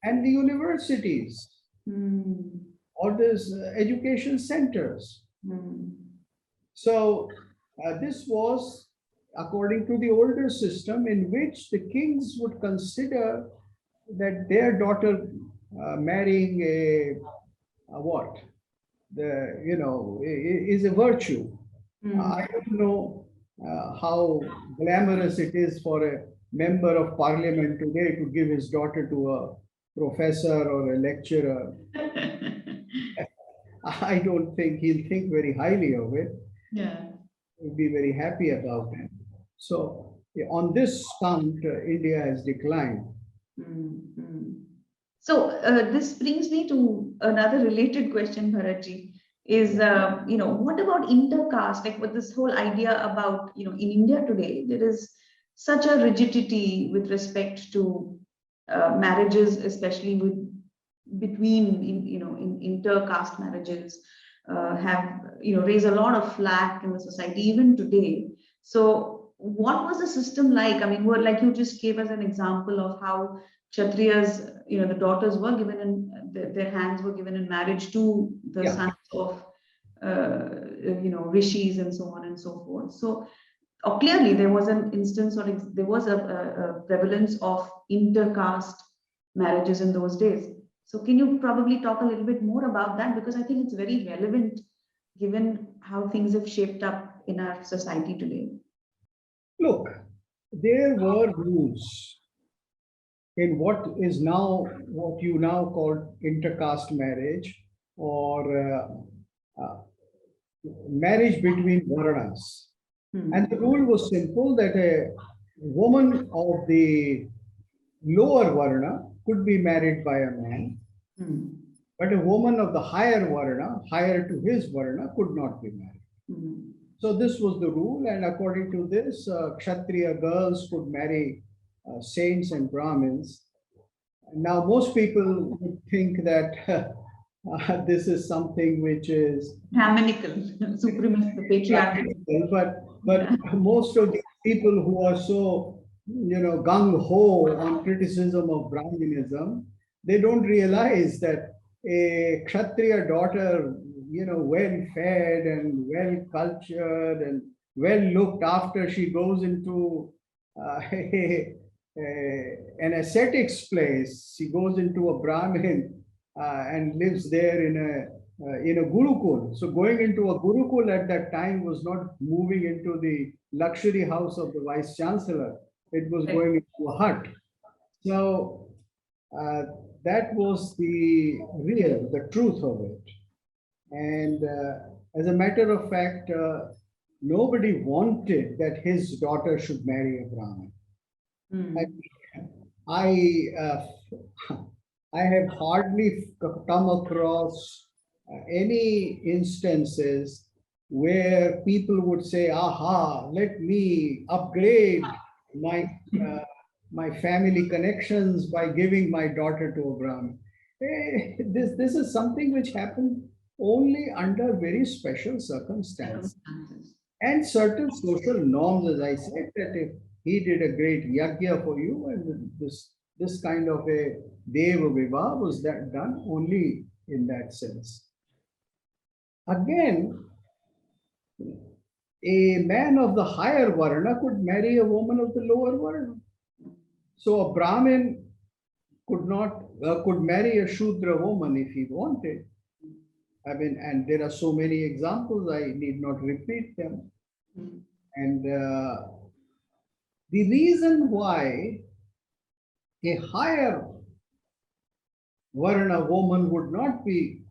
and the universities or these education centers. So this was according to the older system, in which the kings would consider that their daughter marrying what? Is a virtue. I don't know how glamorous it is for a member of parliament today to give his daughter to a professor or a lecturer. I don't think he'll think very highly of it. He'll be very happy about it. So on this count, India has declined. So this brings me to another related question, Bharatji, is, what about intercaste? Like with this whole idea about, in India today, there is such a rigidity with respect to marriages, especially between intercaste marriages have, raised a lot of flack in the society, even today. So what was the system like? I mean, like you just gave us an example of how Kshatriyas, the daughters were given in, their hands were given in marriage to the sons of, rishis and so on and so forth. So clearly there was an instance, or there was a prevalence of intercaste marriages in those days. So can you probably talk a little bit more about that? Because I think it's very relevant given how things have shaped up in our society today. Look, there were rules. in what is now, what you now call intercaste marriage, or marriage between Varnas. And the rule was simple, that a woman of the lower Varna could be married by a man, but a woman of the higher Varna, higher to his Varna, could not be married. So this was the rule, and according to this, Kshatriya girls could marry saints and Brahmins. Now, most people would think that this is something which is Brahminical, supremacist, patriarchal. but most of the people who are so, gung ho on criticism of Brahminism, they don't realize that a Kshatriya daughter, well fed and well cultured and well looked after, she goes into an ascetic's place. She goes into a Brahmin and lives there in a gurukul. So going into a gurukul at that time was not moving into the luxury house of the vice chancellor. It was going into a hut. So that was the truth of it. And as a matter of fact, nobody wanted that his daughter should marry a Brahmin. I have hardly come across any instances where people would say, aha, let me upgrade my family connections by giving my daughter to a Brahmin. This is something which happened only under very special circumstances and certain social norms. As I said, that if he did a great yajna for you, and this kind of a deva vivah was done only in that sense. Again, a man of the higher varna could marry a woman of the lower varna. So a Brahmin could marry a Shudra woman if he wanted. I mean, and there are so many examples, I need not repeat them. And the reason why a higher Varna woman would not be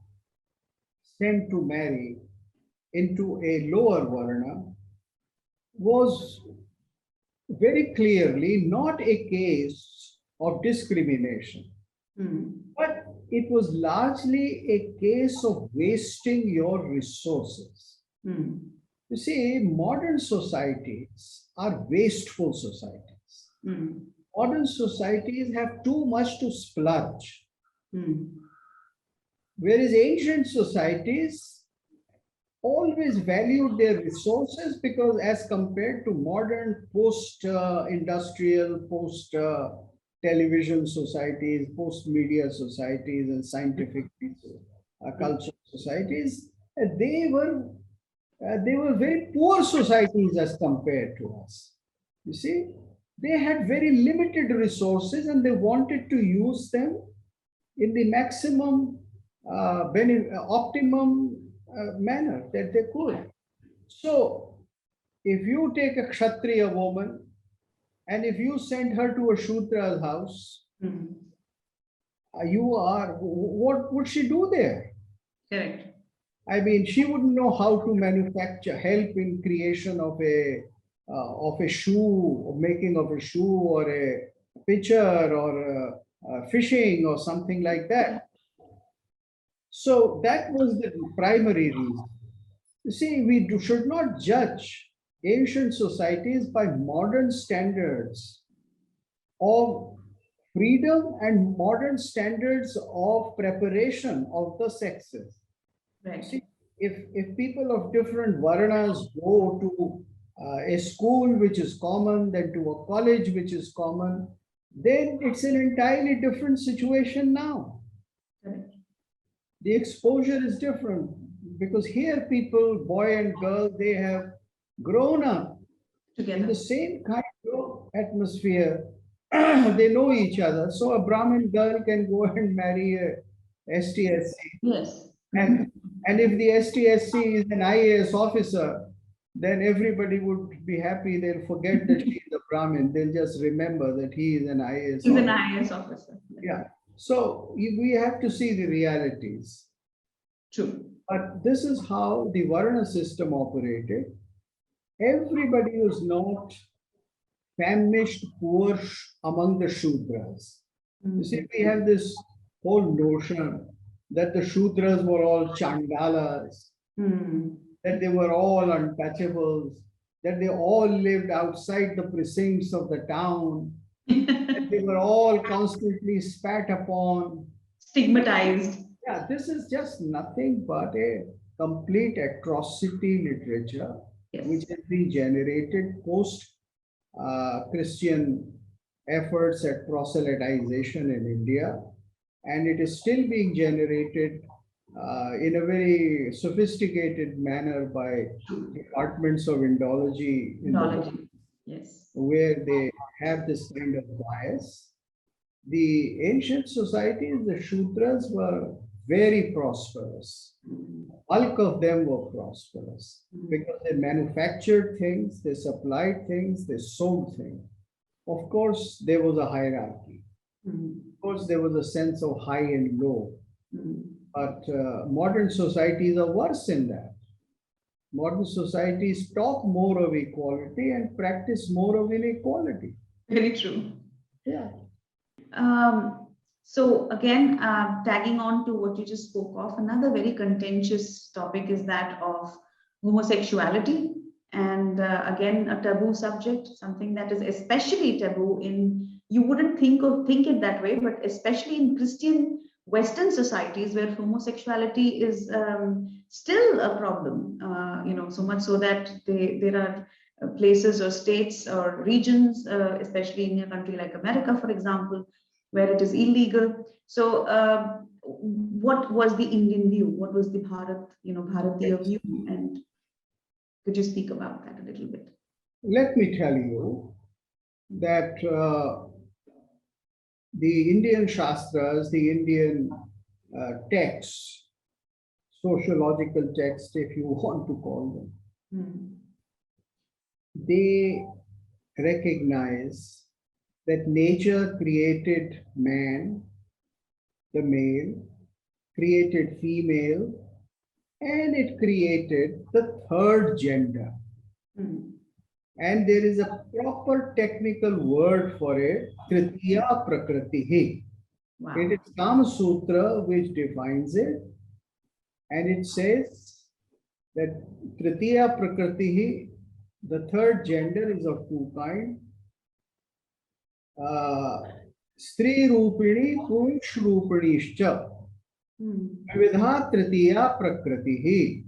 sent to marry into a lower Varna was very clearly not a case of discrimination, but it was largely a case of wasting your resources. You see, modern societies are wasteful societies. Modern societies have too much to splurge. Whereas ancient societies always valued their resources, because as compared to modern post-industrial, post-television societies, post-media societies and scientific cultural societies, they were very poor societies as compared to us. You see, they had very limited resources and they wanted to use them in the maximum, optimum manner that they could. So, if you take a Kshatriya woman and if you send her to a Shudra's house, what would she do there? Correct. I mean, she wouldn't know how to manufacture, help in creation of a shoe, or making of a shoe, or a pitcher, or fishing, or something like that. So that was the primary reason. You see, we should not judge ancient societies by modern standards of freedom and modern standards of preparation of the sexes. Right. See, if people of different varnas go to a school which is common, then to a college which is common, then it's an entirely different situation now. Correct. The exposure is different, because here people, boy and girl, they have grown up Together. in the same kind of atmosphere. They know each other. So a Brahmin girl can go and marry a STSC. Yes. And if the STSC is an IAS officer, then everybody would be happy. They'll forget that she is a Brahmin. They'll just remember that he is an IAS He's an officer. IAS officer. Yeah. So we have to see the realities. True. But this is how the Varna system operated. Everybody was not famished, poor among the Shudras. You see, we have this whole notion that the Shudras were all Chandalas, that they were all untouchables, that they all lived outside the precincts of the town, that they were all constantly spat upon. Stigmatized. Yeah, this is just nothing but a complete atrocity literature, Yes. which has been generated post Christian efforts at proselytization in India, and it is still being generated in a very sophisticated manner by departments of Indology in the world, Yes. where they have this kind of bias. The ancient societies, the Shudras were very prosperous. Bulk of them were prosperous because they manufactured things, they supplied things, they sold things. Of course, there was a hierarchy. Of course, there was a sense of high and low. But modern societies are worse in that. Modern societies talk more of equality and practice more of inequality. Very true. Yeah. So again, tagging on to what you just spoke of, another very contentious topic is that of homosexuality. And again, a taboo subject, something that is especially taboo in, you wouldn't think it that way, but especially in Christian Western societies where homosexuality is still a problem, so much so that there are places or states or regions, especially in a country like America, for example, where it is illegal. So what was the Indian view? What was the Bharatiya view? And could you speak about that a little bit? Let me tell you that the Indian Shastras, the Indian texts, sociological texts, if you want to call them, they recognize that nature created man, the male, created female, and it created the third gender. And there is a proper technical word for it, Tritiya Prakritihi. Wow. It is Kama Sutra which defines it. And it says that Tritiya Prakritihi, the third gender, is of two kinds. Stri Rupini, Purush Rupinishcha. Vividha Tritiya Prakritihi.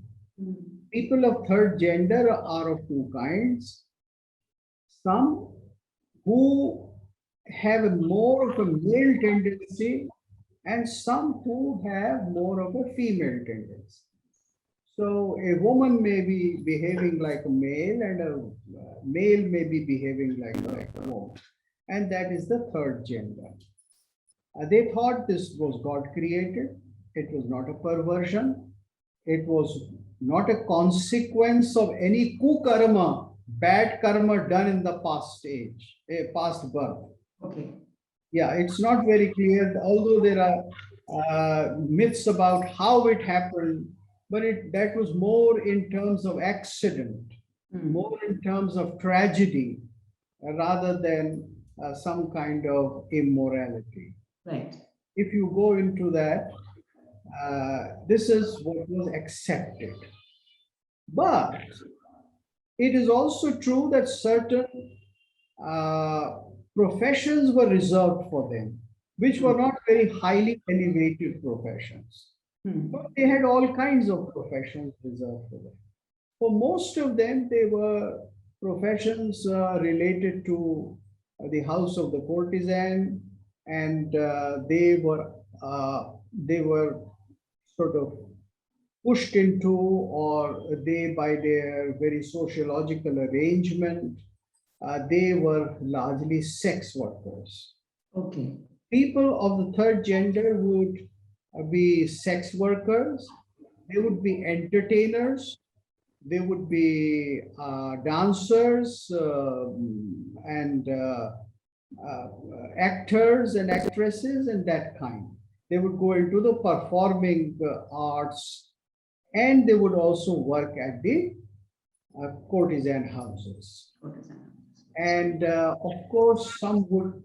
People of third gender are of two kinds. Some who have more of a male tendency and some who have more of a female tendency. So a woman may be behaving like a male and a male may be behaving like a woman. And that is the third gender. They thought this was God created. It was not a perversion. It was not a consequence of any kukarma, bad karma done in the past age, past birth. Okay. Yeah, it's not very clear, although there are myths about how it happened, but that was more in terms of accident, more in terms of tragedy, rather than some kind of immorality. Right. If you go into that, this is what was accepted. But it is also true that certain professions were reserved for them, which were not very highly elevated professions. But they had all kinds of professions reserved for them. For most of them, they were professions related to the house of the courtesan, and they were sort of pushed into, or they, by their very sociological arrangement, they were largely sex workers. Okay. People of the third gender would be sex workers, they would be entertainers, there would be dancers and actors and actresses and that kind. They would go into the performing arts, and they would also work at the courtesan houses. And of course, some would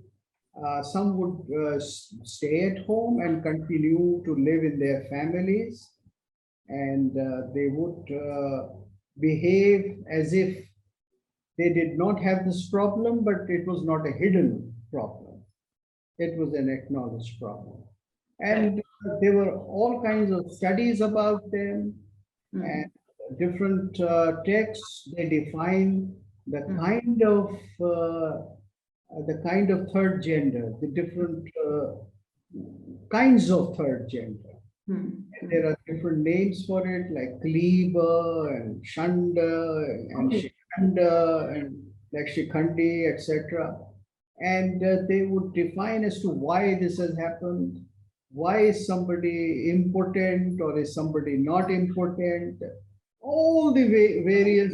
stay at home and continue to live in their families, and they would behave as if they did not have this problem, but it was not a hidden problem. It was an acknowledged problem. And there were all kinds of studies about them, and different texts. They define the kind of third gender, the different kinds of third gender. And there are different names for it, like Kleba and Shanda and Shikanda and like Shikhandi, etc. And they would define as to why this has happened. Why is somebody impotent or is somebody not impotent? All the various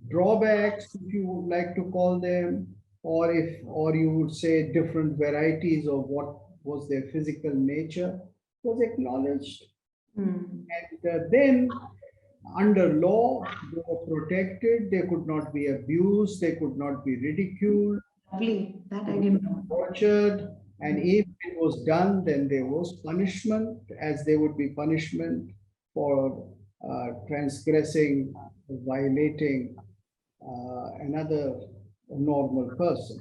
drawbacks, if you would like to call them, or you would say different varieties of what was their physical nature, was acknowledged. And then under law, they were protected. They could not be abused. They could not be ridiculed. That I didn't know. Tortured, and if it was done, then there was punishment, as there would be punishment for transgressing, violating another normal person.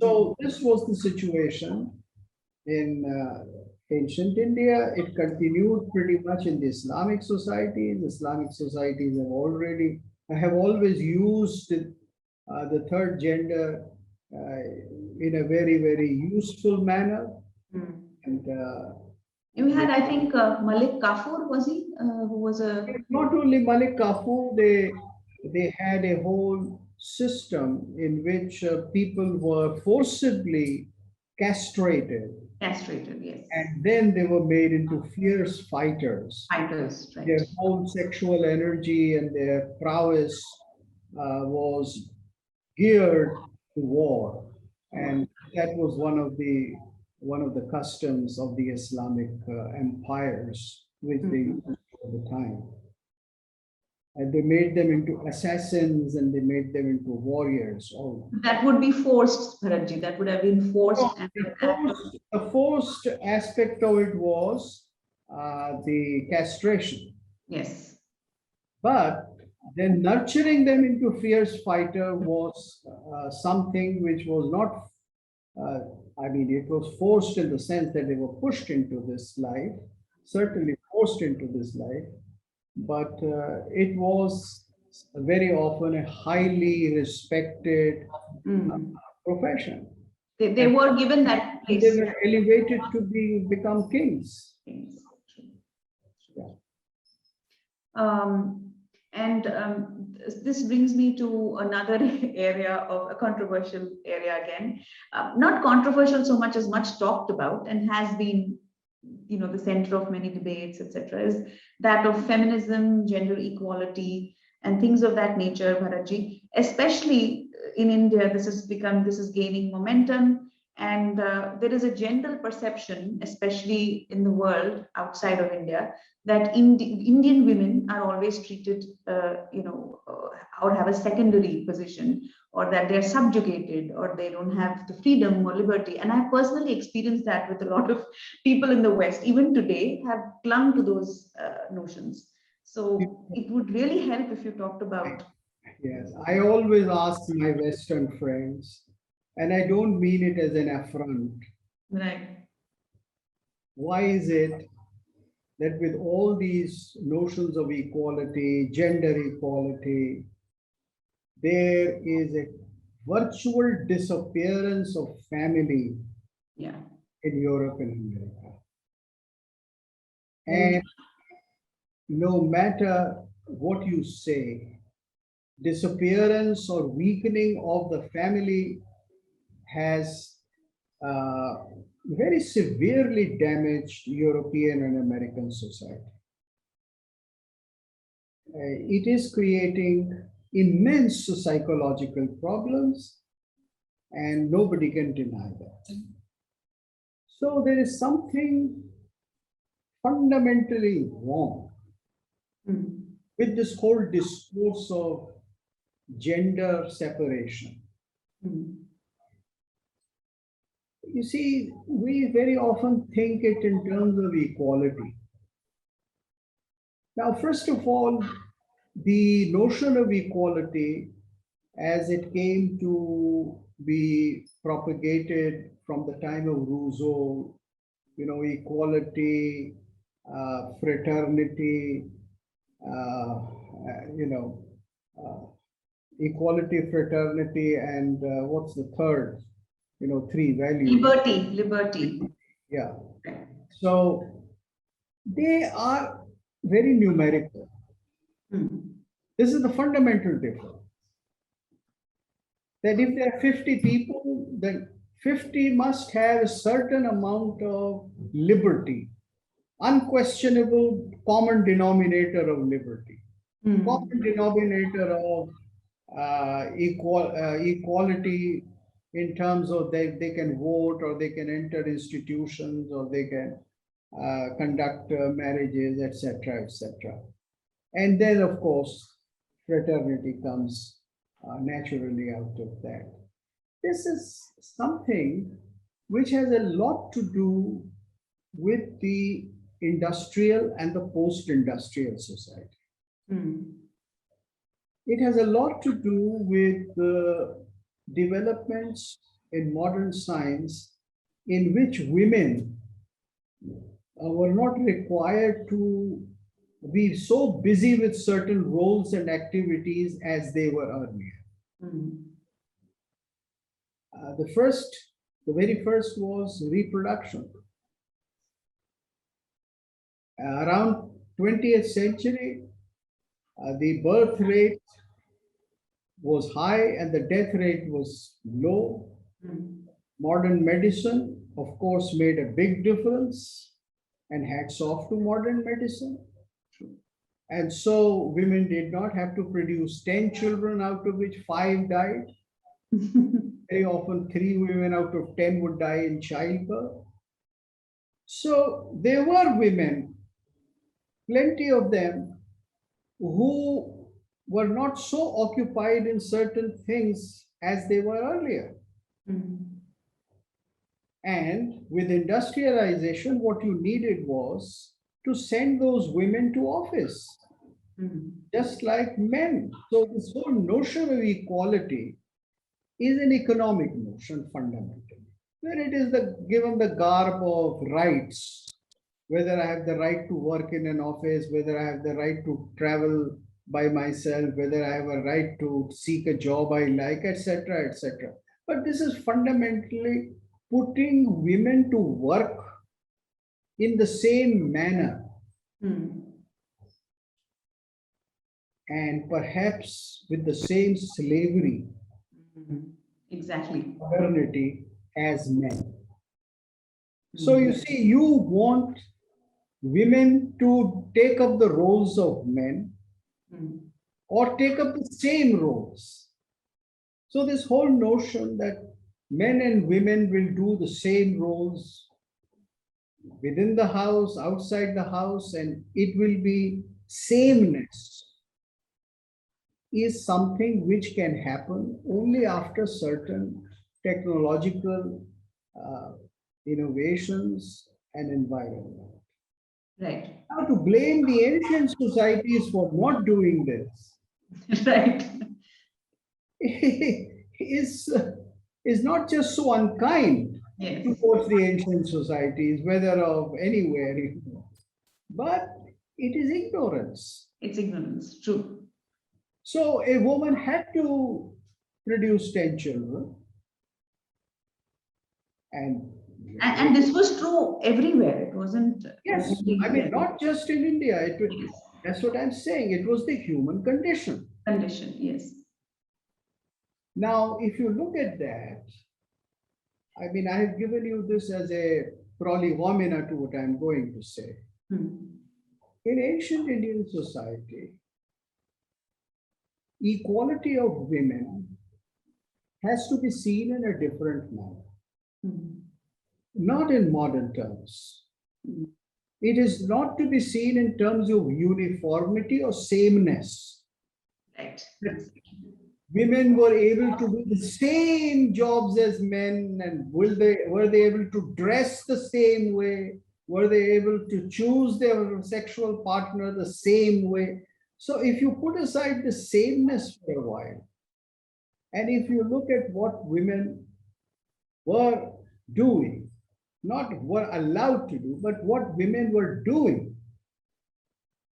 So this was the situation in ancient India. It continued pretty much in the Islamic societies. Islamic societies have always used the third gender in a very, very useful manner. And you had, I think, Malik Kafur, was he? Who was a... Not only Malik Kafur, they had a whole system in which people were forcibly castrated. Castrated, yes. And then they were made into fierce fighters. Fighters, right. Their whole sexual energy and their prowess was geared to war, and that was one of the customs of the Islamic empires, which they used all the time. And they made them into assassins, and they made them into warriors. Oh, that would be forced, Bharatji. That would have been forced. The forced aspect of it was the castration. Yes. But then nurturing them into fierce fighter was something which was not, it was forced in the sense that they were pushed into this life, certainly forced into this life, but it was very often a highly respected profession. They were given that place. They were elevated to become kings. This brings me to another area of a controversial area again. Not controversial so much as much talked about, and has been, the center of many debates, etc., is that of feminism, gender equality, and things of that nature, Bharatji. Especially in India, this is gaining momentum, and there is a general perception, especially in the world outside of India, that Indian women are always treated, or have a secondary position, or that they're subjugated, or they don't have the freedom or liberty. And I personally experienced that with a lot of people in the West, even today, have clung to those notions. So it would really help if you talked about. Yes, I always ask my Western friends, and I don't mean it as an affront. Right. Why is it that with all these notions of equality, gender equality, there is a virtual disappearance of family in Europe and America? And no matter what you say, disappearance or weakening of the family has very severely damaged European and American society. It is creating immense psychological problems, and nobody can deny that. So there is something fundamentally wrong with this whole discourse of gender separation. You see, we very often think it in terms of equality. Now, first of all, the notion of equality, as it came to be propagated from the time of Rousseau, equality, fraternity, equality, fraternity, and what's the third? Three values. Liberty. Yeah. So they are very numerical. This is the fundamental difference. That if there are 50 people, then 50 must have a certain amount of liberty, unquestionable common denominator of liberty, common denominator of equality in terms of they can vote, or they can enter institutions, or they can conduct marriages, etc., etc. And then, of course, fraternity comes naturally out of that. This is something which has a lot to do with the industrial and the post-industrial society. It has a lot to do with the developments in modern science in which women were not required to be so busy with certain roles and activities as they were earlier. The very first was reproduction. Around 20th century, the birth rate was high and the death rate was low. Modern medicine, of course, made a big difference, and hats off to modern medicine. And so women did not have to produce 10 children, out of which 5 died. Very often 3 women out of 10 would die in childbirth. So there were women, plenty of them, who were not so occupied in certain things as they were earlier. And with industrialization, what you needed was to send those women to office, just like men. So this whole notion of equality is an economic notion fundamentally, where it is given the garb of rights, whether I have the right to work in an office, whether I have the right to travel by myself, whether I have a right to seek a job I like, etc., etc. But this is fundamentally putting women to work in the same manner, and perhaps with the same slavery, exactly, modernity as men. So you see, you want women to take up the roles of men, or take up the same roles. So this whole notion that men and women will do the same roles within the house, outside the house, and it will be sameness, is something which can happen only after certain technological innovations and environment. Right. Now, to blame the ancient societies for not doing this, right, is not just so unkind towards the ancient societies, whether of anywhere, but it is ignorance. It's ignorance, true. So a woman had to produce 10 children. And this was true everywhere. It wasn't. Yes, I mean, not just in India. That's what I'm saying. It was the human condition. Yes. Now, if you look at that, I mean, I have given you this as a prolegomena to what I'm going to say. In ancient Indian society, equality of women has to be seen in a different manner, not in modern terms. It is not to be seen in terms of uniformity or sameness. Right. Women were able to do the same jobs as men, and were they able to dress the same way? Were they able to choose their sexual partner the same way? So if you put aside the sameness for a while, and if you look at what women were doing, not were allowed to do, but what women were doing,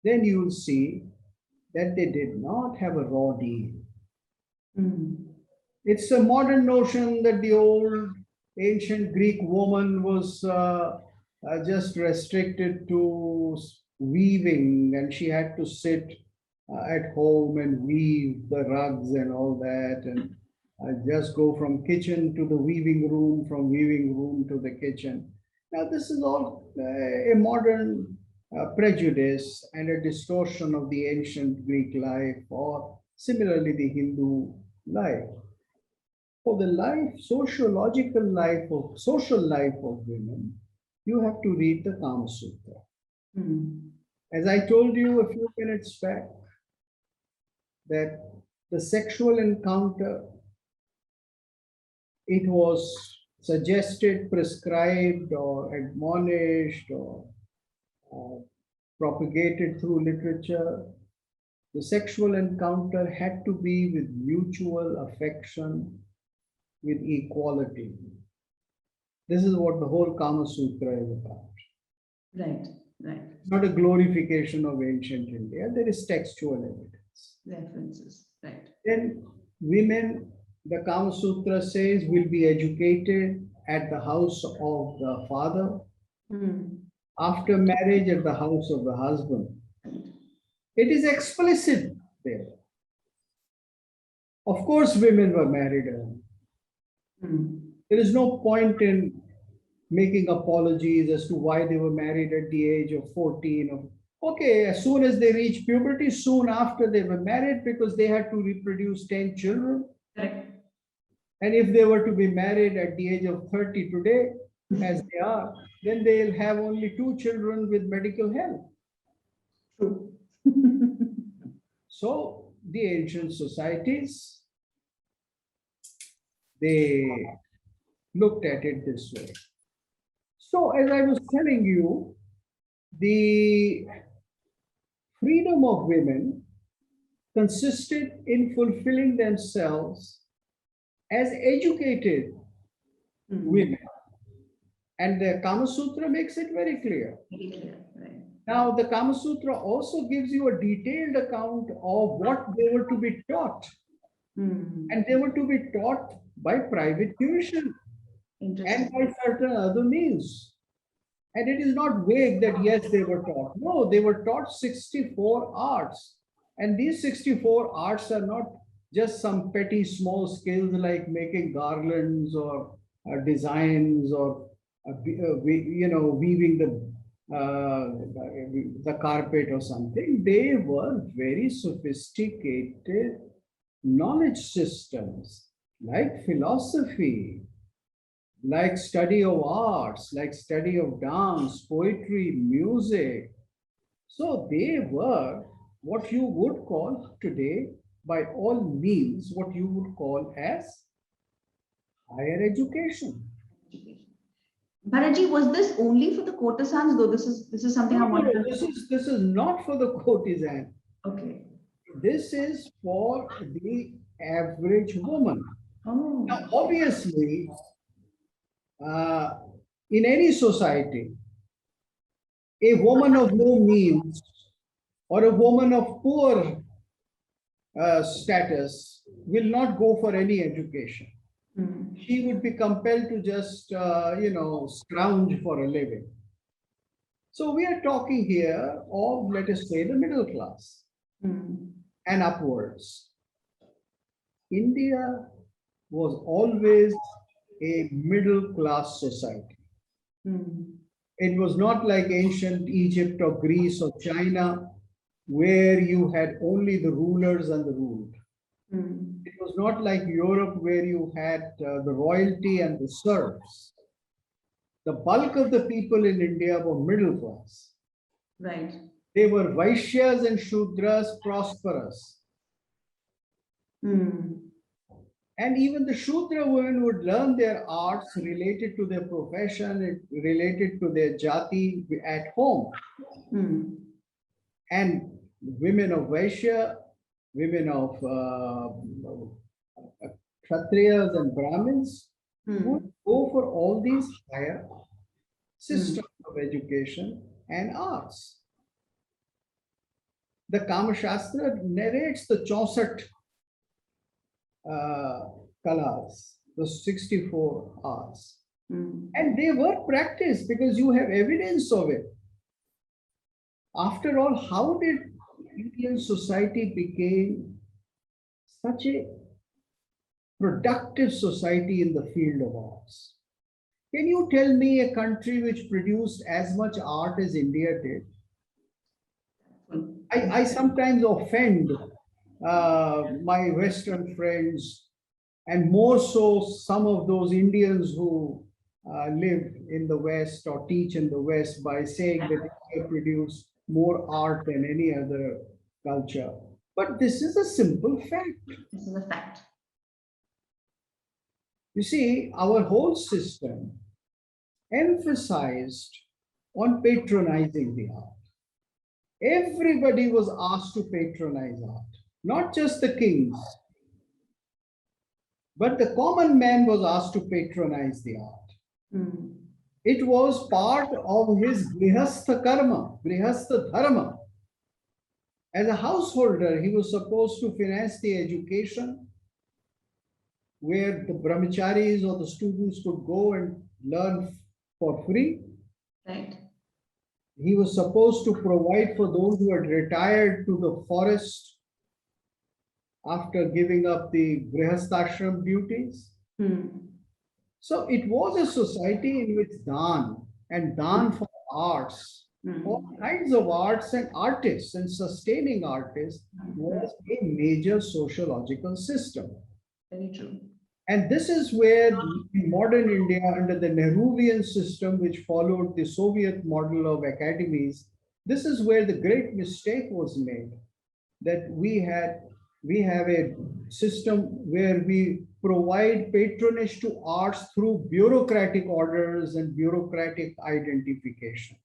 then you'll see that they did not have a raw deal. It's a modern notion that the old ancient Greek woman was just restricted to weaving, and she had to sit at home and weave the rugs and all that, and just go from kitchen to the weaving room, from weaving room to the kitchen. Now, this is all a modern prejudice and a distortion of the ancient Greek life, or similarly the Hindu life. For the life, social life of women, you have to read the Kama Sutra. As I told you a few minutes back, that the sexual encounter, it was suggested, prescribed, or admonished, or propagated through literature. The sexual encounter had to be with mutual affection, with equality. This is what the whole Kama Sutra is about. Right, right. It's not a glorification of ancient India. There is textual evidence. References, right. Then women, the Kama Sutra says, will be educated at the house of the father, after marriage at the house of the husband. It is explicit there. Of course, women were married early. There is no point in making apologies as to why they were married at the age of 14. Okay, as soon as they reach puberty, soon after they were married, because they had to reproduce 10 children. Correct. And if they were to be married at the age of 30 today, as they are, then they'll have only 2 children with medical help. True. So the ancient societies, they looked at it this way. So as I was telling you, the freedom of women consisted in fulfilling themselves as educated women. And the Kama Sutra makes it very clear. Very clear, right. Now, the Kama Sutra also gives you a detailed account of what they were to be taught. And they were to be taught by private tuition and by certain other means. And it is not vague that, yes, they were taught. No, they were taught 64 arts. And these 64 arts are not just some petty small skills like making garlands or designs or weaving the carpet or something. They were very sophisticated knowledge systems, like philosophy, like study of arts, like study of dance, poetry, music. So they were what you would call today, by all means, what you would call as higher education. Bharatji, was this only for the courtesans, though? This is something I want to. This is not for the courtesan. Okay. This is for the average woman. Oh. Now, obviously, in any society, a woman of low means or a woman of poor status will not go for any education. She would be compelled to just, scrounge for a living. So we are talking here of, let us say, the middle class and upwards. India was always a middle class society. Mm. It was not like ancient Egypt or Greece or China, where you had only the rulers and the ruled. Mm. It was not like Europe, where you had the royalty and the serfs. The bulk of the people in India were middle class. Right. They were Vaishyas and Shudras, prosperous. Mm. And even the Shudra women would learn their arts related to their profession, related to their jati at home. Mm. And women of Vaishya, women of Kshatriyas and Brahmins would go for all these higher systems of education and arts. The Kama Sutra narrates the 64 kalas, the 64 arts. Mm. And they were practiced because you have evidence of it. After all, how did Indian society become such a productive society in the field of arts? Can you tell me a country which produced as much art as India did? I sometimes offend my Western friends, and more so some of those Indians who live in the West or teach in the West, by saying that India produced more art than any other culture. But this is a simple fact. This is a fact. You see, our whole system emphasized on patronizing the art. Everybody was asked to patronize art, not just the kings, but the common man was asked to patronize the art. Mm. It was part of his grihastha karma, grihastha dharma. As a householder, he was supposed to finance the education, where the brahmacharis or the students could go and learn for free. Right. He was supposed to provide for those who had retired to the forest after giving up the grihasthashram duties. Mm. So it was a society in which dan and dan for arts, all kinds of arts and artists and sustaining artists, was a major sociological system. Very true. And this is where in modern India, under the Nehruvian system, which followed the Soviet model of academies, this is where the great mistake was made, that we have a system where we provide patronage to arts through bureaucratic orders and bureaucratic identification.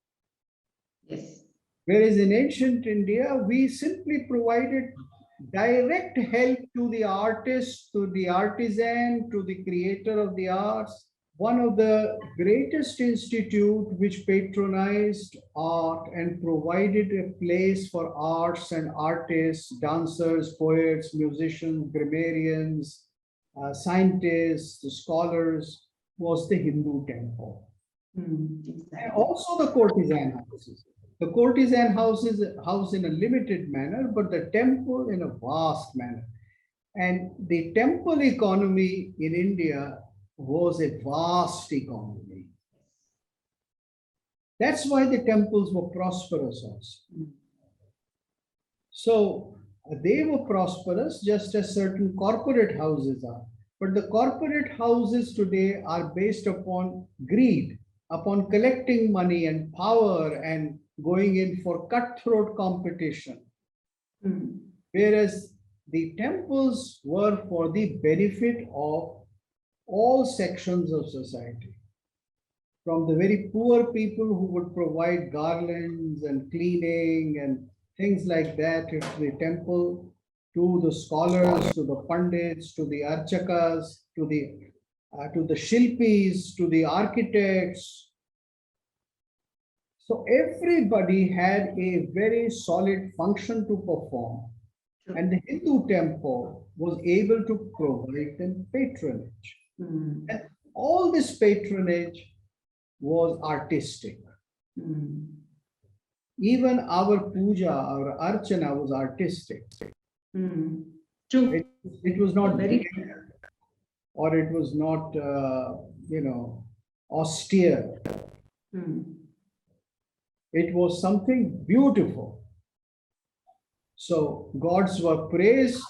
Yes. Whereas in ancient India, we simply provided direct help to the artist, to the artisan, to the creator of the arts. One of the greatest institute which patronized art and provided a place for arts and artists, dancers, poets, musicians, grammarians, scientists, scholars, was the Hindu temple. Exactly. And also the courtesan houses. The courtesan houses house in a limited manner, but the temple in a vast manner. And the temple economy in India was a vast economy. That's why the temples were prosperous also. So they were prosperous just as certain corporate houses are. But the corporate houses today are based upon greed, upon collecting money and power and going in for cutthroat competition. Whereas the temples were for the benefit of all sections of society. From the very poor people who would provide garlands and cleaning and things like that to the temple, to the scholars, to the pandits, to the archakas, to the shilpis, to the architects. So everybody had a very solid function to perform. And the Hindu temple was able to provide them patronage. And all this patronage was artistic. Even our puja, our archana was artistic. True. It was not Very or it was not, austere. It was something beautiful. So gods were praised.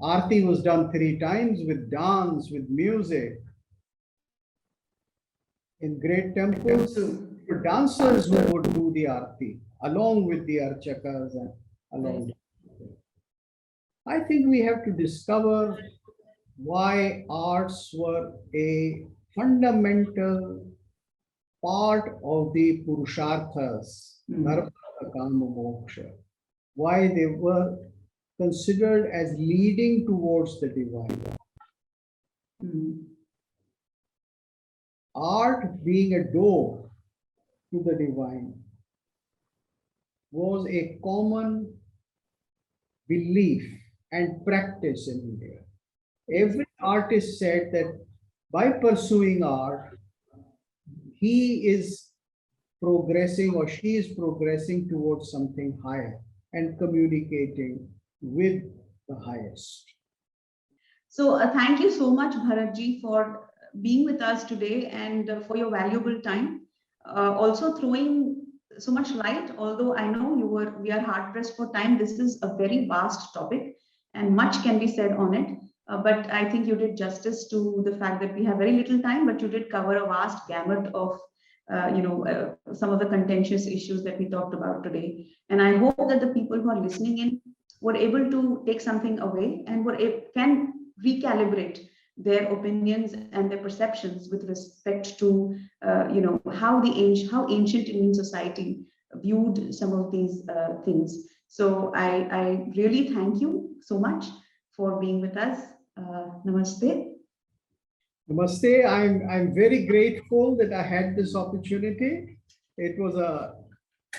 Aarti was done 3 times with dance, with music. In great temples, there were dancers who would do the Aarti along with the Archakas and along. I think we have to discover why arts were a fundamental part of the Purusharthas, Dharma, Kama, Moksha, why they were considered as leading towards the divine. Art being a door to the divine was a common belief and practice in India. Every artist said that by pursuing art, he is progressing or she is progressing towards something higher and communicating with the highest. So thank you so much, Bharatji, for being with us today and for your valuable time. Also throwing so much light, although I know we are hard pressed for time. This is a very vast topic and much can be said on it. But I think you did justice to the fact that we have very little time, but you did cover a vast gamut of some of the contentious issues that we talked about today. And I hope that the people who are listening in were able to take something away and can recalibrate their opinions and their perceptions with respect to how ancient Indian society viewed some of these things. So I really thank you so much for being with us. Namaste. Namaste. I'm very grateful that I had this opportunity. It was a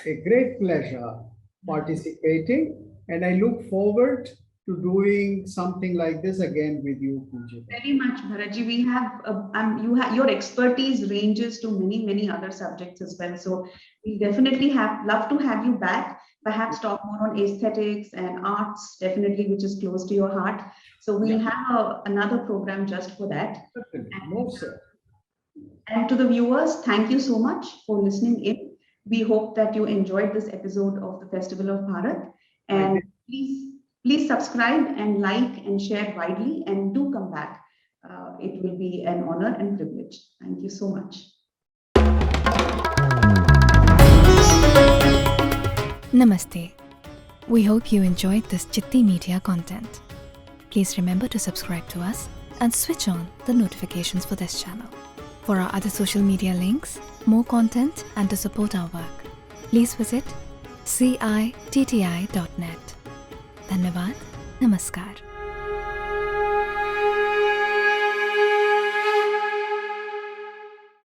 great pleasure participating, and I look forward to doing something like this again with you, Pujita. Very much, Bharatji. We have your expertise ranges to many other subjects as well. So we definitely love to have you back. Perhaps talk more on aesthetics and arts, definitely, which is close to your heart. So we'll have another program just for that. No, sir. And to the viewers, thank you so much for listening in. We hope that you enjoyed this episode of the Festival of Bharat. And please subscribe and like and share widely, and do come back. It will be an honor and privilege. Thank you so much. Namaste. We hope you enjoyed this Citti Media content. Please remember to subscribe to us and switch on the notifications for this channel. For our other social media links, more content, and to support our work, please visit citti.net. Dhanyavad. Namaskar.